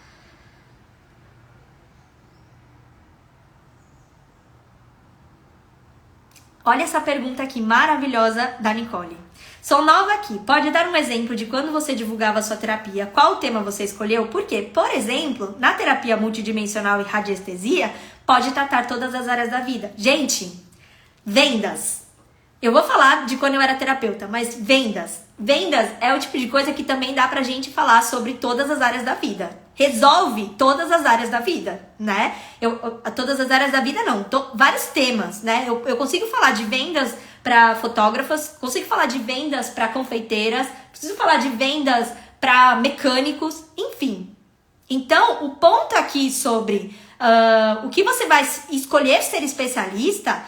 Olha essa pergunta aqui maravilhosa da Nicole. Sou nova aqui, pode dar um exemplo de quando você divulgava a sua terapia, qual tema você escolheu? Por quê? Por exemplo, na terapia multidimensional e radiestesia, pode tratar todas as áreas da vida. Gente, vendas. Eu vou falar de quando eu era terapeuta, mas vendas. Vendas é o tipo de coisa que também dá pra gente falar sobre todas as áreas da vida. Resolve todas as áreas da vida, né? Todas as áreas da vida não, vários temas, né? Eu consigo falar de vendas para fotógrafas, consigo falar de vendas para confeiteiras, preciso falar de vendas para mecânicos, enfim. Então, o ponto aqui sobre o que você vai escolher ser especialista,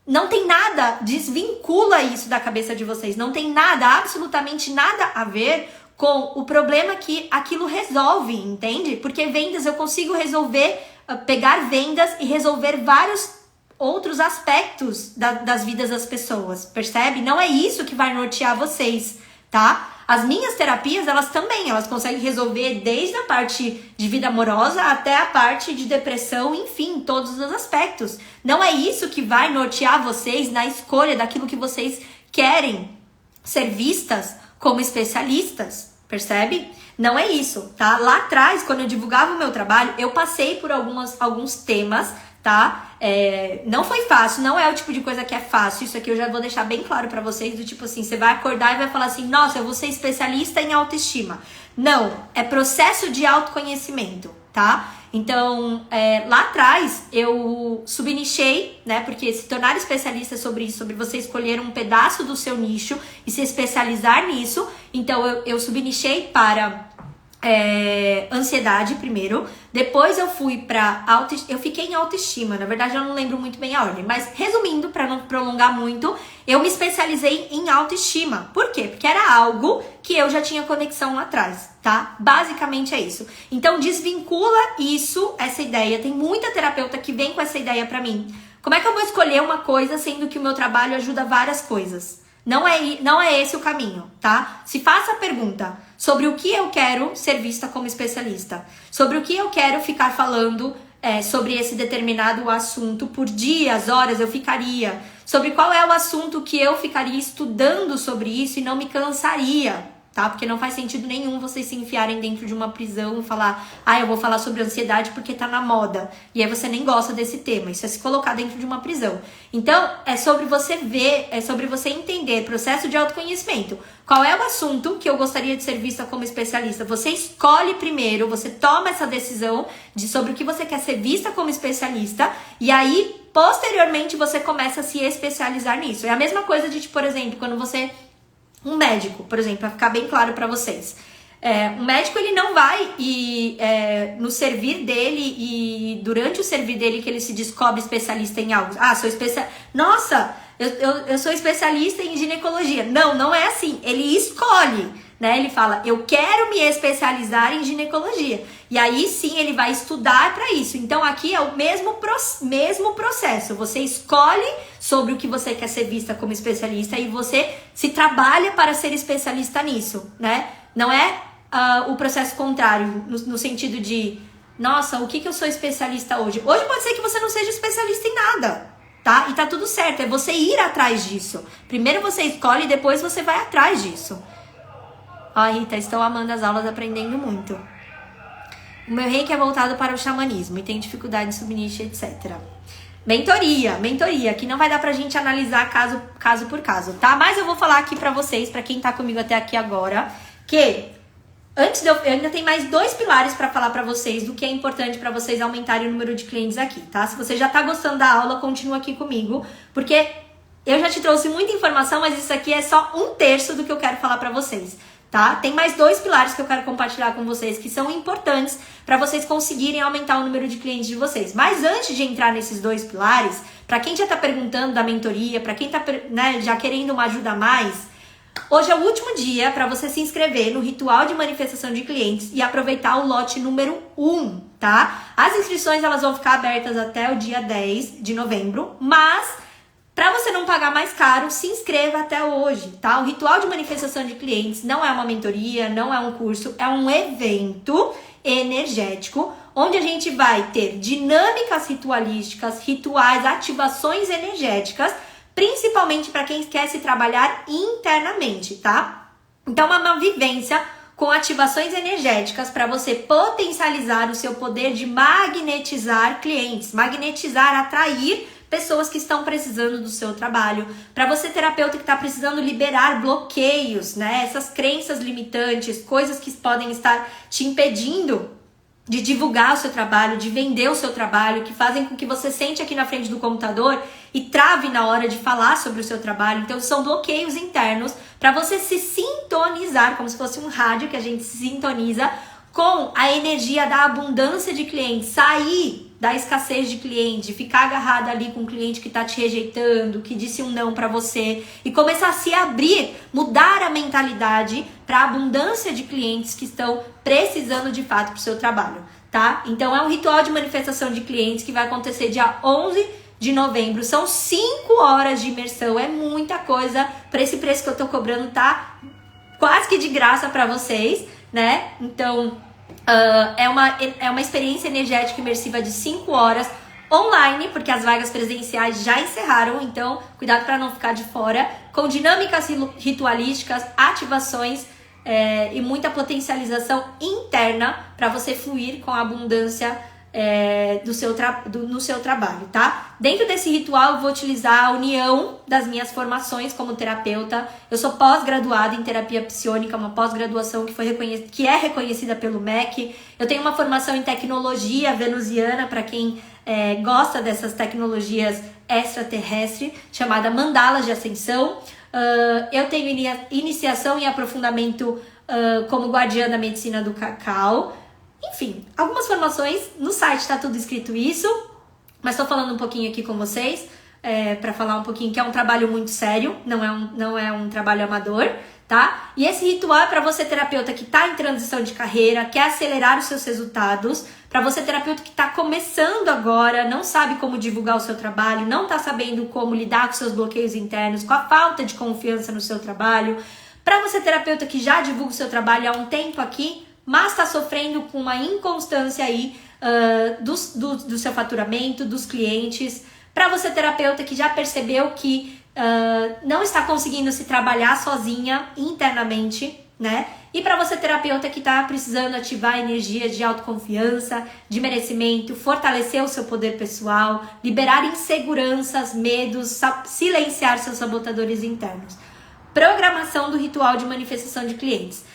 não tem nada, desvincula isso da cabeça de vocês, não tem nada, absolutamente nada a ver com o problema que aquilo resolve, entende? Porque vendas eu consigo resolver, pegar vendas e resolver vários outros aspectos das vidas das pessoas, percebe? Não é isso que vai nortear vocês, tá? As minhas terapias, elas conseguem resolver desde a parte de vida amorosa até a parte de depressão, enfim, todos os aspectos. Não é isso que vai nortear vocês na escolha daquilo que vocês querem ser vistas como especialistas, percebe? Não é isso, tá? Lá atrás, quando eu divulgava o meu trabalho, eu passei por alguns temas, tá? Não foi fácil, não é o tipo de coisa que é fácil. Isso aqui eu já vou deixar bem claro pra vocês, do tipo assim, você vai acordar e vai falar assim, nossa, eu vou ser especialista em autoestima. Não, é processo de autoconhecimento, tá? Então, lá atrás eu subnichei, né? Porque se tornar especialista sobre isso, sobre você escolher um pedaço do seu nicho e se especializar nisso. Então, eu subnichei para ansiedade primeiro, depois eu fui pra eu fiquei em autoestima, na verdade eu não lembro muito bem a ordem, mas resumindo, pra não prolongar muito, eu me especializei em autoestima. Por quê? Porque era algo que eu já tinha conexão lá atrás, tá? Basicamente é isso. Então desvincula essa ideia, tem muita terapeuta que vem com essa ideia pra mim. Como é que eu vou escolher uma coisa sendo que o meu trabalho ajuda várias coisas? Não é esse o caminho, tá? Se faça a pergunta sobre o que eu quero ser vista como especialista, sobre o que eu quero ficar falando sobre esse determinado assunto por dias, horas eu ficaria, sobre qual é o assunto que eu ficaria estudando sobre isso e não me cansaria, tá? Porque não faz sentido nenhum vocês se enfiarem dentro de uma prisão e falar, eu vou falar sobre ansiedade porque tá na moda. E aí você nem gosta desse tema. Isso é se colocar dentro de uma prisão. Então, é sobre você ver, é sobre você entender, processo de autoconhecimento. Qual é o assunto que eu gostaria de ser vista como especialista? Você escolhe primeiro, você toma essa decisão sobre o que você quer ser vista como especialista. E aí, posteriormente, você começa a se especializar nisso. É a mesma coisa de, por exemplo, quando você... Um médico, por exemplo, para ficar bem claro para vocês. Um médico, ele não vai no servir dele e durante o servir dele que ele se descobre especialista em algo. Sou especialista... Nossa, eu sou especialista em ginecologia. Não é assim. Ele escolhe, né? Ele fala, eu quero me especializar em ginecologia. E aí sim ele vai estudar para isso. Então aqui é o mesmo processo. Você escolhe sobre o que você quer ser vista como especialista e você se trabalha para ser especialista nisso, né? Não é o processo contrário, no sentido de, nossa, o que eu sou especialista hoje? Hoje pode ser que você não seja especialista em nada, tá? E tá tudo certo, é você ir atrás disso. Primeiro você escolhe e depois você vai atrás disso. Ó, Rita, estou amando as aulas, aprendendo muito. O meu reiki é voltado para o xamanismo e tem dificuldade em subniche, etc. Mentoria, que não vai dar pra gente analisar caso por caso, tá? Mas eu vou falar aqui pra vocês, pra quem tá comigo até aqui agora, que eu ainda tenho mais 2 pilares pra falar pra vocês do que é importante pra vocês aumentarem o número de clientes aqui, tá? Se você já tá gostando da aula, continua aqui comigo, porque eu já te trouxe muita informação, mas isso aqui é só 1/3 do que eu quero falar pra vocês, tá? Tem mais 2 pilares que eu quero compartilhar com vocês que são importantes para vocês conseguirem aumentar o número de clientes de vocês. Mas antes de entrar nesses 2 pilares, para quem já tá perguntando da mentoria, para quem tá, né, já querendo uma ajuda a mais, hoje é o último dia para você se inscrever no Ritual de Manifestação de Clientes e aproveitar o lote número 1, tá? As inscrições elas vão ficar abertas até o dia 10 de novembro, mas para você não pagar mais caro, se inscreva até hoje, tá? O Ritual de Manifestação de Clientes não é uma mentoria, não é um curso, é um evento energético, onde a gente vai ter dinâmicas ritualísticas, rituais, ativações energéticas, principalmente para quem quer se trabalhar internamente, tá? Então é uma vivência com ativações energéticas para você potencializar o seu poder de magnetizar clientes, magnetizar, atrair pessoas que estão precisando do seu trabalho. Para você, terapeuta, que está precisando liberar bloqueios, né? Essas crenças limitantes, coisas que podem estar te impedindo de divulgar o seu trabalho, de vender o seu trabalho, que fazem com que você sente aqui na frente do computador e trave na hora de falar sobre o seu trabalho. Então, são bloqueios internos para você se sintonizar, como se fosse um rádio que a gente se sintoniza com a energia da abundância de clientes, sair da escassez de cliente, ficar agarrada ali com um cliente que tá te rejeitando, que disse um não pra você e começar a se abrir, mudar a mentalidade para a abundância de clientes que estão precisando de fato pro seu trabalho, tá? Então é um ritual de manifestação de clientes que vai acontecer dia 11 de novembro. São 5 horas de imersão, é muita coisa para esse preço que eu tô cobrando, tá quase que de graça para vocês, né? Então é uma experiência energética imersiva de 5 horas online, porque as vagas presenciais já encerraram, então cuidado para não ficar de fora, com dinâmicas ritualísticas, ativações e muita potencialização interna para você fluir com a abundância no seu trabalho, tá? Dentro desse ritual eu vou utilizar a união das minhas formações como terapeuta. Eu sou pós-graduada em terapia psiônica, uma pós-graduação que é reconhecida pelo MEC. Eu tenho uma formação em tecnologia venusiana, para quem gosta dessas tecnologias extraterrestres, chamada Mandalas de Ascensão. Eu tenho iniciação e aprofundamento como guardiã da medicina do cacau. Enfim, algumas formações, no site tá tudo escrito isso, mas tô falando um pouquinho aqui com vocês, para falar um pouquinho que é um trabalho muito sério, não é um trabalho amador, tá? E esse ritual é para você, terapeuta, que tá em transição de carreira, quer acelerar os seus resultados, para você, terapeuta, que tá começando agora, não sabe como divulgar o seu trabalho, não tá sabendo como lidar com seus bloqueios internos, com a falta de confiança no seu trabalho, para você, terapeuta, que já divulga o seu trabalho há um tempo aqui, mas está sofrendo com uma inconstância aí do seu faturamento, dos clientes. Para você, terapeuta, que já percebeu que não está conseguindo se trabalhar sozinha internamente, né? E para você, terapeuta, que está precisando ativar energias de autoconfiança, de merecimento, fortalecer o seu poder pessoal, liberar inseguranças, medos, silenciar seus sabotadores internos. Programação do ritual de manifestação de clientes.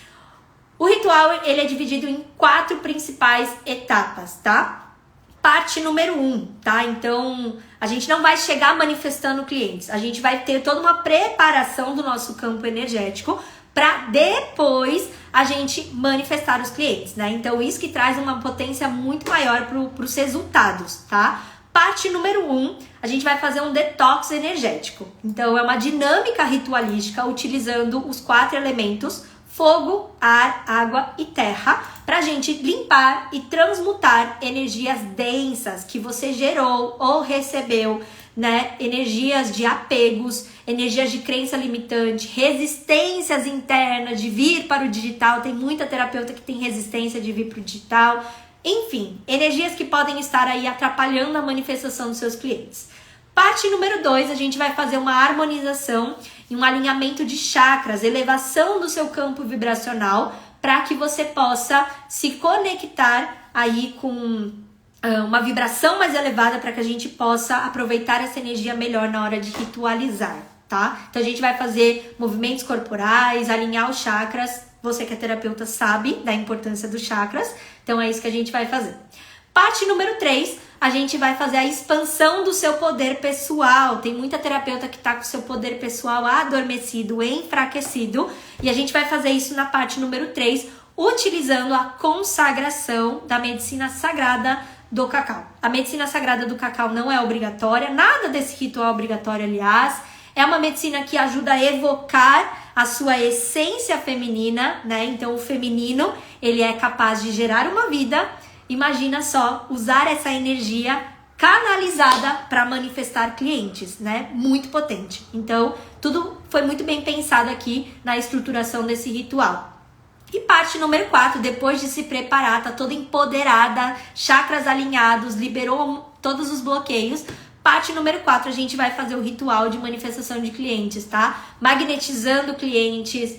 O ritual, ele é dividido em 4 principais etapas, tá? Parte número 1, tá? Então, a gente não vai chegar manifestando clientes. A gente vai ter toda uma preparação do nosso campo energético para depois a gente manifestar os clientes, né? Então, isso que traz uma potência muito maior para os resultados, tá? Parte número 1, a gente vai fazer um detox energético. Então, é uma dinâmica ritualística utilizando os 4 elementos: fogo, ar, água e terra, pra gente limpar e transmutar energias densas que você gerou ou recebeu, né? Energias de apegos, energias de crença limitante, resistências internas de vir para o digital. Tem muita terapeuta que tem resistência de vir para o digital. Enfim, energias que podem estar aí atrapalhando a manifestação dos seus clientes. Parte número 2, a gente vai fazer uma harmonização e um alinhamento de chakras, elevação do seu campo vibracional, para que você possa se conectar aí com uma vibração mais elevada, para que a gente possa aproveitar essa energia melhor na hora de ritualizar, tá? Então a gente vai fazer movimentos corporais, alinhar os chakras. Você que é terapeuta sabe da importância dos chakras, então é isso que a gente vai fazer. Parte número 3, a gente vai fazer a expansão do seu poder pessoal. Tem muita terapeuta que tá com o seu poder pessoal adormecido, enfraquecido, e a gente vai fazer isso na parte número 3, utilizando a consagração da medicina sagrada do cacau. A medicina sagrada do cacau não é obrigatória, nada desse ritual é obrigatório, aliás. É uma medicina que ajuda a evocar a sua essência feminina, né? Então o feminino, ele é capaz de gerar uma vida. Imagina só, usar essa energia canalizada para manifestar clientes, né? Muito potente. Então, tudo foi muito bem pensado aqui na estruturação desse ritual. E parte número 4, depois de se preparar, tá toda empoderada, chakras alinhados, liberou todos os bloqueios. Parte número 4, a gente vai fazer o ritual de manifestação de clientes, tá? Magnetizando clientes,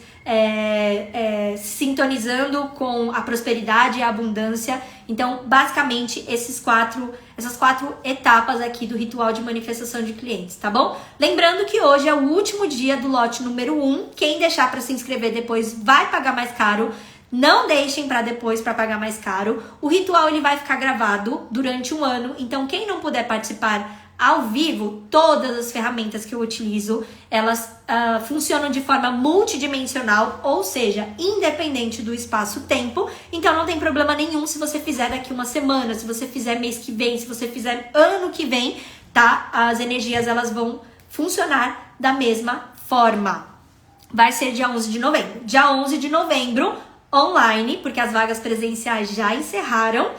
sintonizando com a prosperidade e a abundância. Então, basicamente, essas quatro etapas aqui do ritual de manifestação de clientes, tá bom? Lembrando que hoje é o último dia do lote número 1. Quem deixar para se inscrever depois vai pagar mais caro. Não deixem para depois para pagar mais caro. O ritual ele vai ficar gravado durante um ano. Então, quem não puder participar ao vivo, todas as ferramentas que eu utilizo, elas funcionam de forma multidimensional, ou seja, independente do espaço-tempo. Então não tem problema nenhum se você fizer daqui uma semana, se você fizer mês que vem, se você fizer ano que vem, tá? As energias elas vão funcionar da mesma forma. Vai ser dia 11 de novembro. Dia 11 de novembro, online, porque as vagas presenciais já encerraram.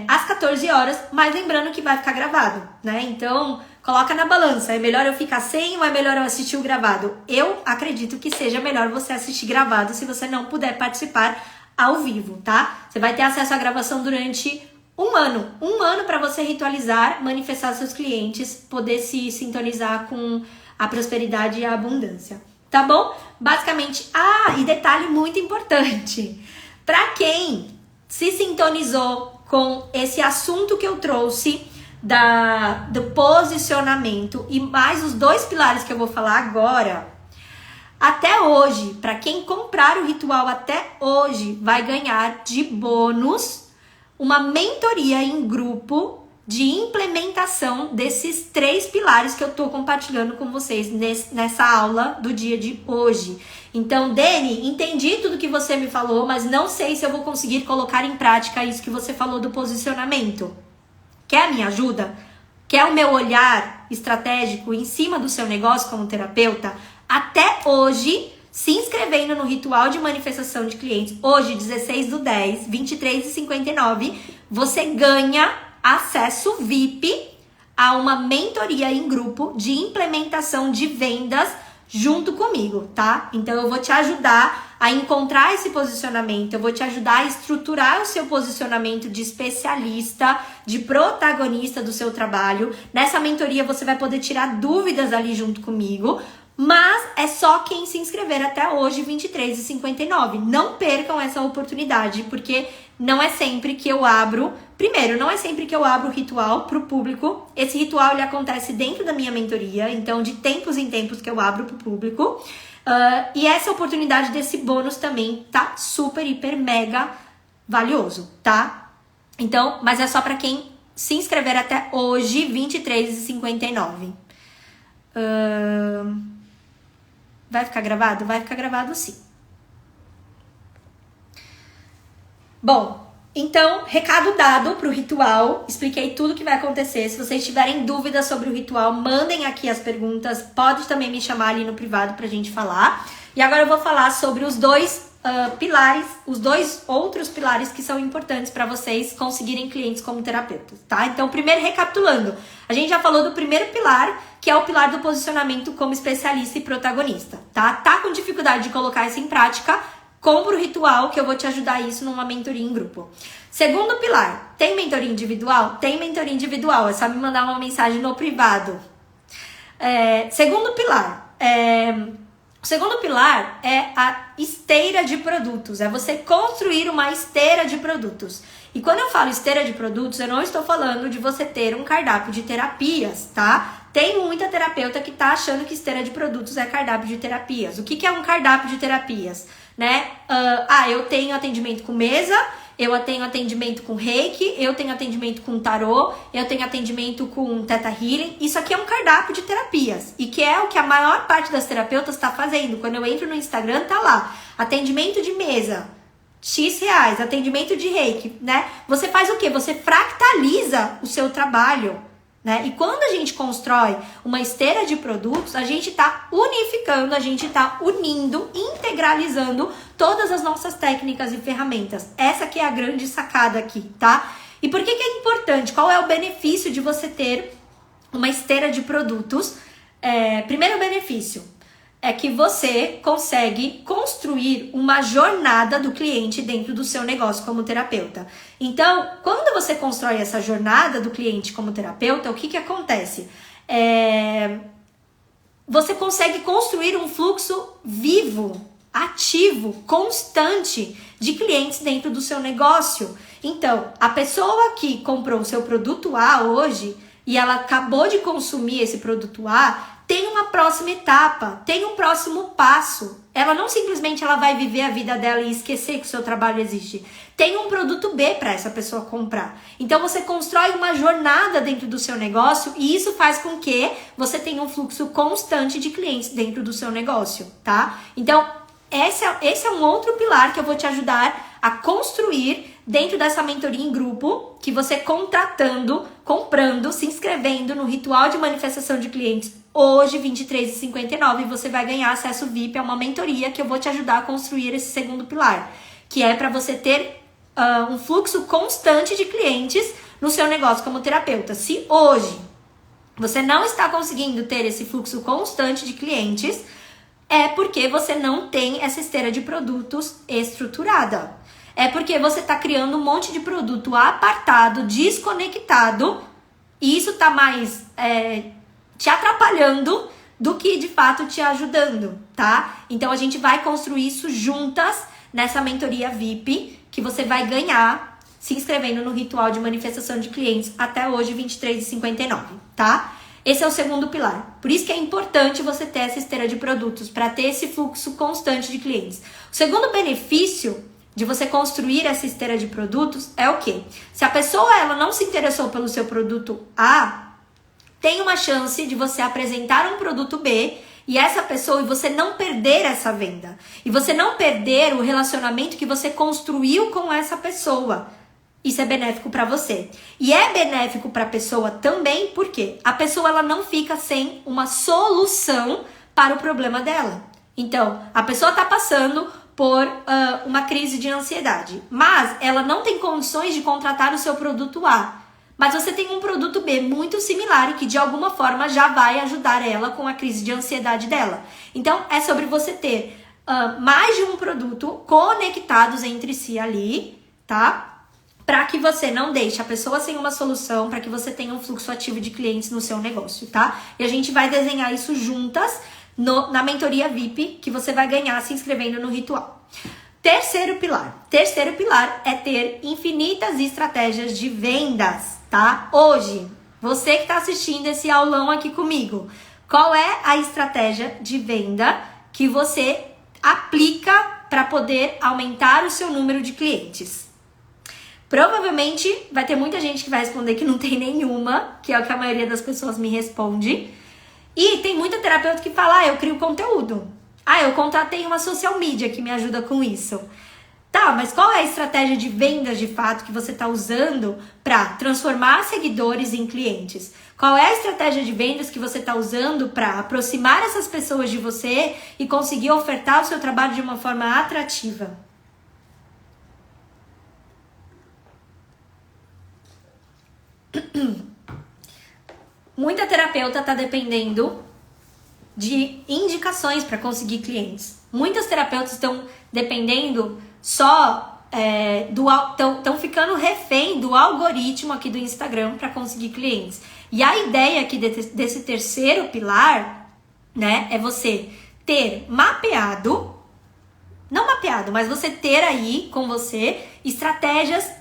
Às 14 horas, mas lembrando que vai ficar gravado, né? Então, coloca na balança, é melhor eu ficar sem ou é melhor eu assistir o gravado? Eu acredito que seja melhor você assistir gravado se você não puder participar ao vivo, tá? Você vai ter acesso à gravação durante um ano para você ritualizar, manifestar seus clientes, poder se sintonizar com a prosperidade e a abundância, tá bom? Basicamente, e detalhe muito importante, para quem se sintonizou com esse assunto que eu trouxe do posicionamento e mais os 2 pilares que eu vou falar agora, até hoje, para quem comprar o ritual até hoje, vai ganhar de bônus uma mentoria em grupo de implementação desses 3 pilares que eu tô compartilhando com vocês nessa aula do dia de hoje. Então, Dani, entendi tudo que você me falou, mas não sei se eu vou conseguir colocar em prática isso que você falou do posicionamento. Quer a minha ajuda? Quer o meu olhar estratégico em cima do seu negócio como terapeuta? Até hoje, se inscrevendo no ritual de manifestação de clientes, hoje, 16/10, 23h59, você ganha acesso VIP a uma mentoria em grupo de implementação de vendas junto comigo, tá? Então eu vou te ajudar a encontrar esse posicionamento, eu vou te ajudar a estruturar o seu posicionamento de especialista, de protagonista do seu trabalho. Nessa mentoria você vai poder tirar dúvidas ali junto comigo, mas é só quem se inscrever até hoje, 23h59. Não percam essa oportunidade, porque não é sempre que eu abro... Primeiro, não é sempre que eu abro o ritual para o público. Esse ritual ele acontece dentro da minha mentoria, então de tempos em tempos que eu abro para o público. E essa oportunidade desse bônus também tá super, hiper, mega valioso, tá? Então, mas é só para quem se inscrever até hoje, 23h59. Vai ficar gravado? Vai ficar gravado sim. Bom, então, recado dado pro ritual, expliquei tudo que vai acontecer. Se vocês tiverem dúvidas sobre o ritual, mandem aqui as perguntas. Pode também me chamar ali no privado pra gente falar. E agora eu vou falar sobre os 2 pilares, os 2 outros pilares que são importantes para vocês conseguirem clientes como terapeutas, tá? Então, primeiro, recapitulando, a gente já falou do primeiro pilar, que é o pilar do posicionamento como especialista e protagonista, tá? Tá com dificuldade de colocar isso em prática? Compra o ritual que eu vou te ajudar isso numa mentoria em grupo. Segundo pilar, tem mentoria individual? Tem mentoria individual, é só me mandar uma mensagem no privado. Segundo pilar, o segundo pilar é a esteira de produtos, é você construir uma esteira de produtos. E quando eu falo esteira de produtos, eu não estou falando de você ter um cardápio de terapias, tá? Tem muita terapeuta que tá achando que esteira de produtos é cardápio de terapias. O que é um cardápio de terapias, né? Eu tenho atendimento com mesa, eu tenho atendimento com reiki, eu tenho atendimento com tarô, eu tenho atendimento com Theta Healing. Isso aqui é um cardápio de terapias. E que é o que a maior parte das terapeutas está fazendo. Quando eu entro no Instagram, tá lá. Atendimento de mesa, X reais. Atendimento de reiki, né? Você faz o quê? Você fractaliza o seu trabalho, né? E quando a gente constrói uma esteira de produtos, a gente está unificando, a gente está unindo, integralizando todas as nossas técnicas e ferramentas. Essa que é a grande sacada aqui, tá? E por que é importante? Qual é o benefício de você ter uma esteira de produtos? Primeiro benefício é que você consegue construir uma jornada do cliente dentro do seu negócio como terapeuta. Então, quando você constrói essa jornada do cliente como terapeuta, o que acontece? Você consegue construir um fluxo vivo, ativo, constante de clientes dentro do seu negócio. Então, a pessoa que comprou o seu produto A hoje e ela acabou de consumir esse produto A, tem uma próxima etapa, tem um próximo passo. Ela não simplesmente vai viver a vida dela e esquecer que o seu trabalho existe. Tem um produto B para essa pessoa comprar. Então você constrói uma jornada dentro do seu negócio e isso faz com que você tenha um fluxo constante de clientes dentro do seu negócio, tá? Então esse é um outro pilar que eu vou te ajudar a construir dentro dessa mentoria em grupo, que você comprando, se inscrevendo no ritual de manifestação de clientes hoje, R$23,59, você vai ganhar acesso VIP a uma mentoria que eu vou te ajudar a construir esse segundo pilar, que é para você ter um fluxo constante de clientes no seu negócio como terapeuta. Se hoje você não está conseguindo ter esse fluxo constante de clientes, é porque você não tem essa esteira de produtos estruturada. É porque você está criando um monte de produto apartado, desconectado, e isso está mais te atrapalhando do que de fato te ajudando, tá? Então a gente vai construir isso juntas nessa mentoria VIP que você vai ganhar se inscrevendo no ritual de manifestação de clientes até hoje, R$23,59, tá? Esse é o segundo pilar. Por isso que é importante você ter essa esteira de produtos, para ter esse fluxo constante de clientes. O segundo benefício de você construir essa esteira de produtos é o quê? Se a pessoa ela não se interessou pelo seu produto A, tem uma chance de você apresentar um produto B e você não perder essa venda. E você não perder o relacionamento que você construiu com essa pessoa. Isso é benéfico para você. E é benéfico para a pessoa também, porque a pessoa ela não fica sem uma solução para o problema dela. Então, a pessoa está passando por uma crise de ansiedade, mas ela não tem condições de contratar o seu produto A. Mas você tem um produto B muito similar e que de alguma forma já vai ajudar ela com a crise de ansiedade dela. Então, é sobre você ter mais de um produto conectados entre si ali, tá? Para que você não deixe a pessoa sem uma solução, para que você tenha um fluxo ativo de clientes no seu negócio, tá? E a gente vai desenhar isso juntas na mentoria VIP que você vai ganhar se inscrevendo no ritual. Terceiro pilar é ter infinitas estratégias de vendas, tá? Hoje, você que está assistindo esse aulão aqui comigo, qual é a estratégia de venda que você aplica para poder aumentar o seu número de clientes? Provavelmente vai ter muita gente que vai responder que não tem nenhuma, que é o que a maioria das pessoas me responde. E tem muita terapeuta que fala, eu crio conteúdo. Eu contratei uma social media que me ajuda com isso. Tá, mas qual é a estratégia de vendas de fato que você está usando para transformar seguidores em clientes? Qual é a estratégia de vendas que você está usando para aproximar essas pessoas de você e conseguir ofertar o seu trabalho de uma forma atrativa? Muita terapeuta está dependendo de indicações para conseguir clientes. Muitas terapeutas estão dependendo só estão ficando refém do algoritmo aqui do Instagram para conseguir clientes. E a ideia aqui desse terceiro pilar, né, é você ter não mapeado, mas você ter aí com você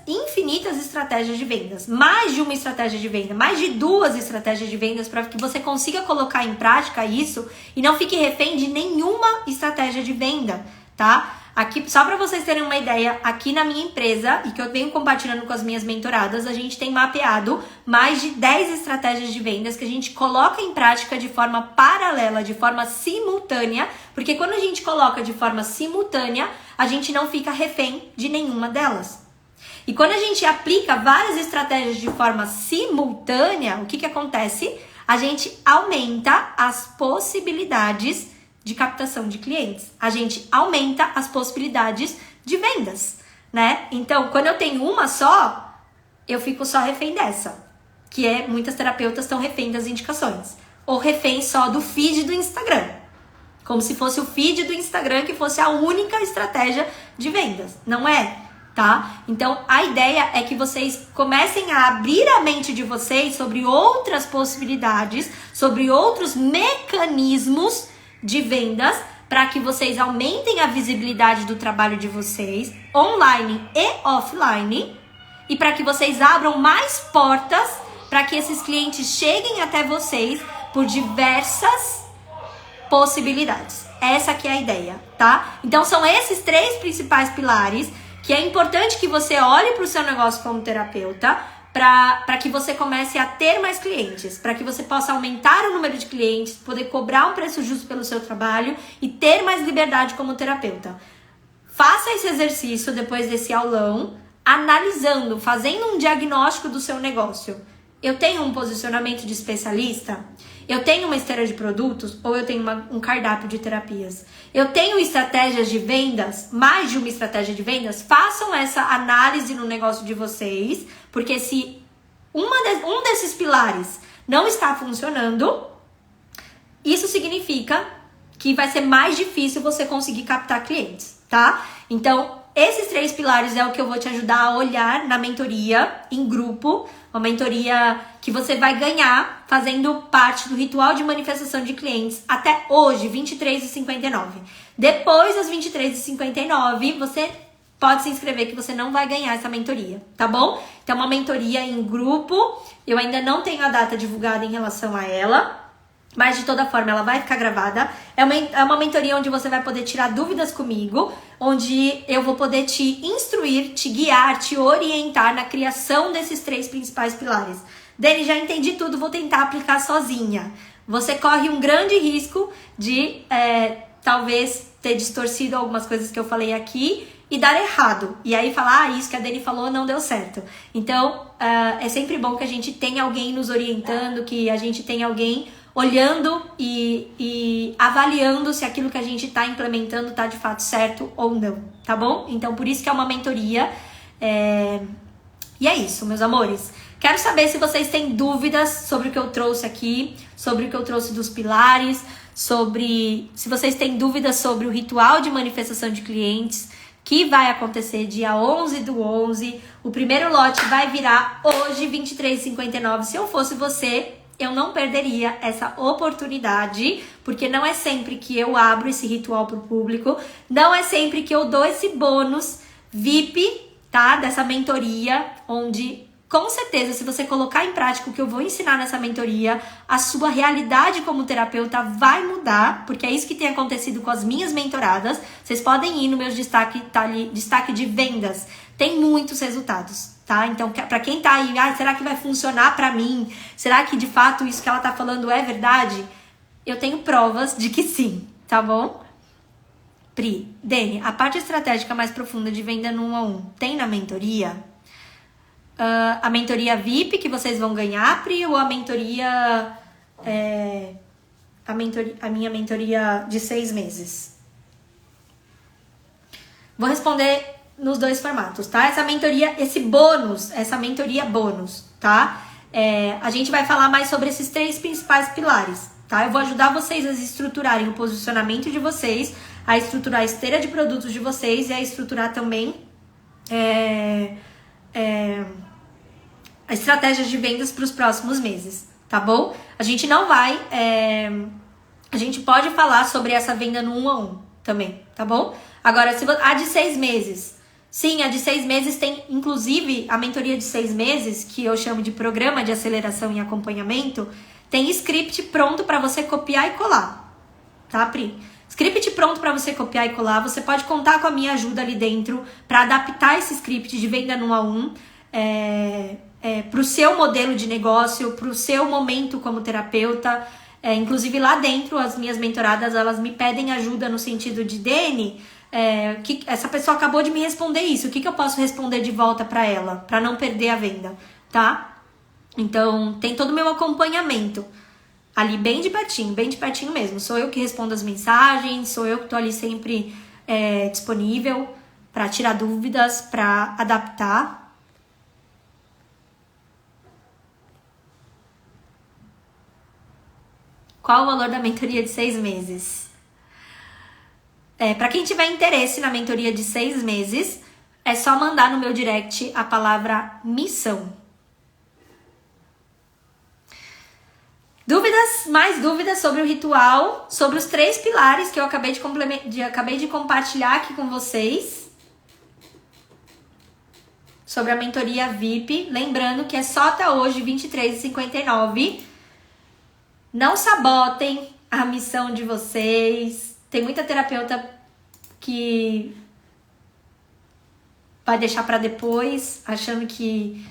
infinitas estratégias de vendas. Mais de uma estratégia de venda, mais de 2 estratégias de vendas para que você consiga colocar em prática isso e não fique refém de nenhuma estratégia de venda, tá? Aqui, só para vocês terem uma ideia, aqui na minha empresa, e que eu venho compartilhando com as minhas mentoradas, a gente tem mapeado mais de 10 estratégias de vendas que a gente coloca em prática de forma paralela, de forma simultânea, porque quando a gente coloca de forma simultânea, a gente não fica refém de nenhuma delas. E quando a gente aplica várias estratégias de forma simultânea, o que acontece? A gente aumenta as possibilidades de captação de clientes. A gente aumenta as possibilidades de vendas, né? Então, quando eu tenho uma só, eu fico só refém dessa, que é muitas terapeutas estão refém das indicações, ou refém só do feed do Instagram, como se fosse o feed do Instagram que fosse a única estratégia de vendas. Não é, tá? Então, a ideia é que vocês comecem a abrir a mente de vocês sobre outras possibilidades, sobre outros mecanismos de vendas, para que vocês aumentem a visibilidade do trabalho de vocês, online e offline, e para que vocês abram mais portas para que esses clientes cheguem até vocês por diversas possibilidades. Essa que é a ideia, tá? Então são esses 3 principais pilares que é importante que você olhe para o seu negócio como terapeuta, para que você comece a ter mais clientes, para que você possa aumentar o número de clientes, poder cobrar um preço justo pelo seu trabalho e ter mais liberdade como terapeuta. Faça esse exercício depois desse aulão, analisando, fazendo um diagnóstico do seu negócio. Eu tenho um posicionamento de especialista? Eu tenho uma esteira de produtos ou eu tenho um cardápio de terapias? Eu tenho estratégias de vendas, mais de uma estratégia de vendas? Façam essa análise no negócio de vocês, porque se um desses pilares não está funcionando, isso significa que vai ser mais difícil você conseguir captar clientes, tá? Então, esses 3 pilares é o que eu vou te ajudar a olhar na mentoria em grupo, uma mentoria que você vai ganhar fazendo parte do ritual de manifestação de clientes até hoje, 23h59. Depois das 23h59, você pode se inscrever que você não vai ganhar essa mentoria, tá bom? Então, uma mentoria em grupo, eu ainda não tenho a data divulgada em relação a ela, mas de toda forma ela vai ficar gravada. É uma mentoria onde você vai poder tirar dúvidas comigo, onde eu vou poder te instruir, te guiar, te orientar na criação desses 3 principais pilares. Dani, já entendi tudo, vou tentar aplicar sozinha. Você corre um grande risco de talvez ter distorcido algumas coisas que eu falei aqui e dar errado. E aí falar, isso que a Dani falou não deu certo. Então, é sempre bom que a gente tenha alguém nos orientando, que a gente tenha alguém olhando e avaliando se aquilo que a gente está implementando está de fato certo ou não, tá bom? Então, por isso que é uma mentoria. E é isso, meus amores. Quero saber se vocês têm dúvidas sobre o que eu trouxe aqui, sobre o que eu trouxe dos pilares, se vocês têm dúvidas sobre o ritual de manifestação de clientes, que vai acontecer dia 11/11. O primeiro lote vai virar hoje, 23h59. Se eu fosse você, eu não perderia essa oportunidade, porque não é sempre que eu abro esse ritual para o público, não é sempre que eu dou esse bônus VIP, tá? Dessa mentoria, onde, com certeza, se você colocar em prática o que eu vou ensinar nessa mentoria, a sua realidade como terapeuta vai mudar, porque é isso que tem acontecido com as minhas mentoradas. Vocês podem ir no meu destaque, tá ali, destaque de vendas. Tem muitos resultados, tá? Então, pra quem tá aí, será que vai funcionar pra mim? Será que de fato isso que ela tá falando é verdade? Eu tenho provas de que sim, tá bom? Pri, Dani, a parte estratégica mais profunda de venda no 1 a 1 tem na mentoria? A mentoria VIP que vocês vão ganhar, Pri, ou a mentoria... a minha mentoria de 6 meses? Vou responder nos dois formatos, tá? Essa mentoria bônus, tá? A gente vai falar mais sobre esses 3 principais pilares, tá? Eu vou ajudar vocês a estruturarem o posicionamento de vocês, a estruturar a esteira de produtos de vocês e a estruturar também a estratégia de vendas para os próximos meses, tá bom? A gente não vai... a gente pode falar sobre essa venda no 1 a 1 também, tá bom? Agora, a de 6 meses... Sim, a de 6 meses tem, inclusive, a mentoria de 6 meses, que eu chamo de programa de aceleração e acompanhamento, tem script pronto para você copiar e colar, tá, Pri? Script pronto para você copiar e colar, você pode contar com a minha ajuda ali dentro para adaptar esse script de venda no 1 a 1 para o seu modelo de negócio, para o seu momento como terapeuta. Inclusive lá dentro, as minhas mentoradas, elas me pedem ajuda no sentido de, Dani, que essa pessoa acabou de me responder isso, o que eu posso responder de volta para ela, para não perder a venda, tá? Então, tem todo o meu acompanhamento ali bem de pertinho mesmo. Sou eu que respondo as mensagens, sou eu que tô ali sempre disponível para tirar dúvidas, para adaptar. Qual o valor da mentoria de 6 meses? Para quem tiver interesse na mentoria de 6 meses, é só mandar no meu direct a palavra missão. Mais dúvidas sobre o ritual, sobre os 3 pilares que eu acabei de compartilhar aqui com vocês. Sobre a mentoria VIP. Lembrando que é só até hoje, R$ 23,59. Não sabotem a missão de vocês. Tem muita terapeuta que vai deixar para depois, achando que...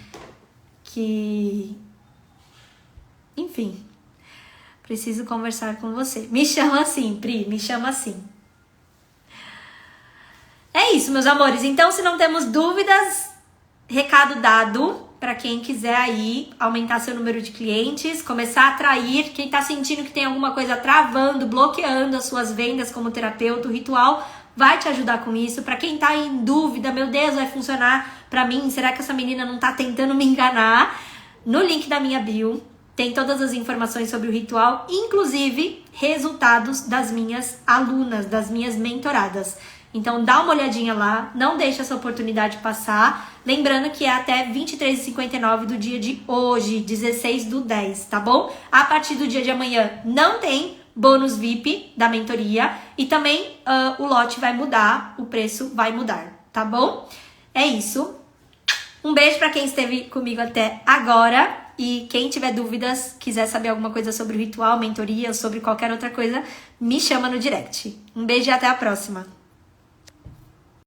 Enfim, preciso conversar com você. Me chama assim, Pri, me chama assim. É isso, meus amores. Então, se não temos dúvidas, recado dado. Para quem quiser aí aumentar seu número de clientes, começar a atrair, quem tá sentindo que tem alguma coisa travando, bloqueando as suas vendas como terapeuta, o ritual vai te ajudar com isso. Para quem tá em dúvida, meu Deus, vai funcionar para mim? Será que essa menina não tá tentando me enganar? No link da minha bio tem todas as informações sobre o ritual, inclusive resultados das minhas alunas, das minhas mentoradas. Então dá uma olhadinha lá, não deixa essa oportunidade passar. Lembrando que é até R$ 23,59 do dia de hoje, 16/10, tá bom? A partir do dia de amanhã não tem bônus VIP da mentoria e também o lote vai mudar, o preço vai mudar, tá bom? É isso. Um beijo para quem esteve comigo até agora e quem tiver dúvidas, quiser saber alguma coisa sobre o ritual, mentoria ou sobre qualquer outra coisa, me chama no direct. Um beijo e até a próxima.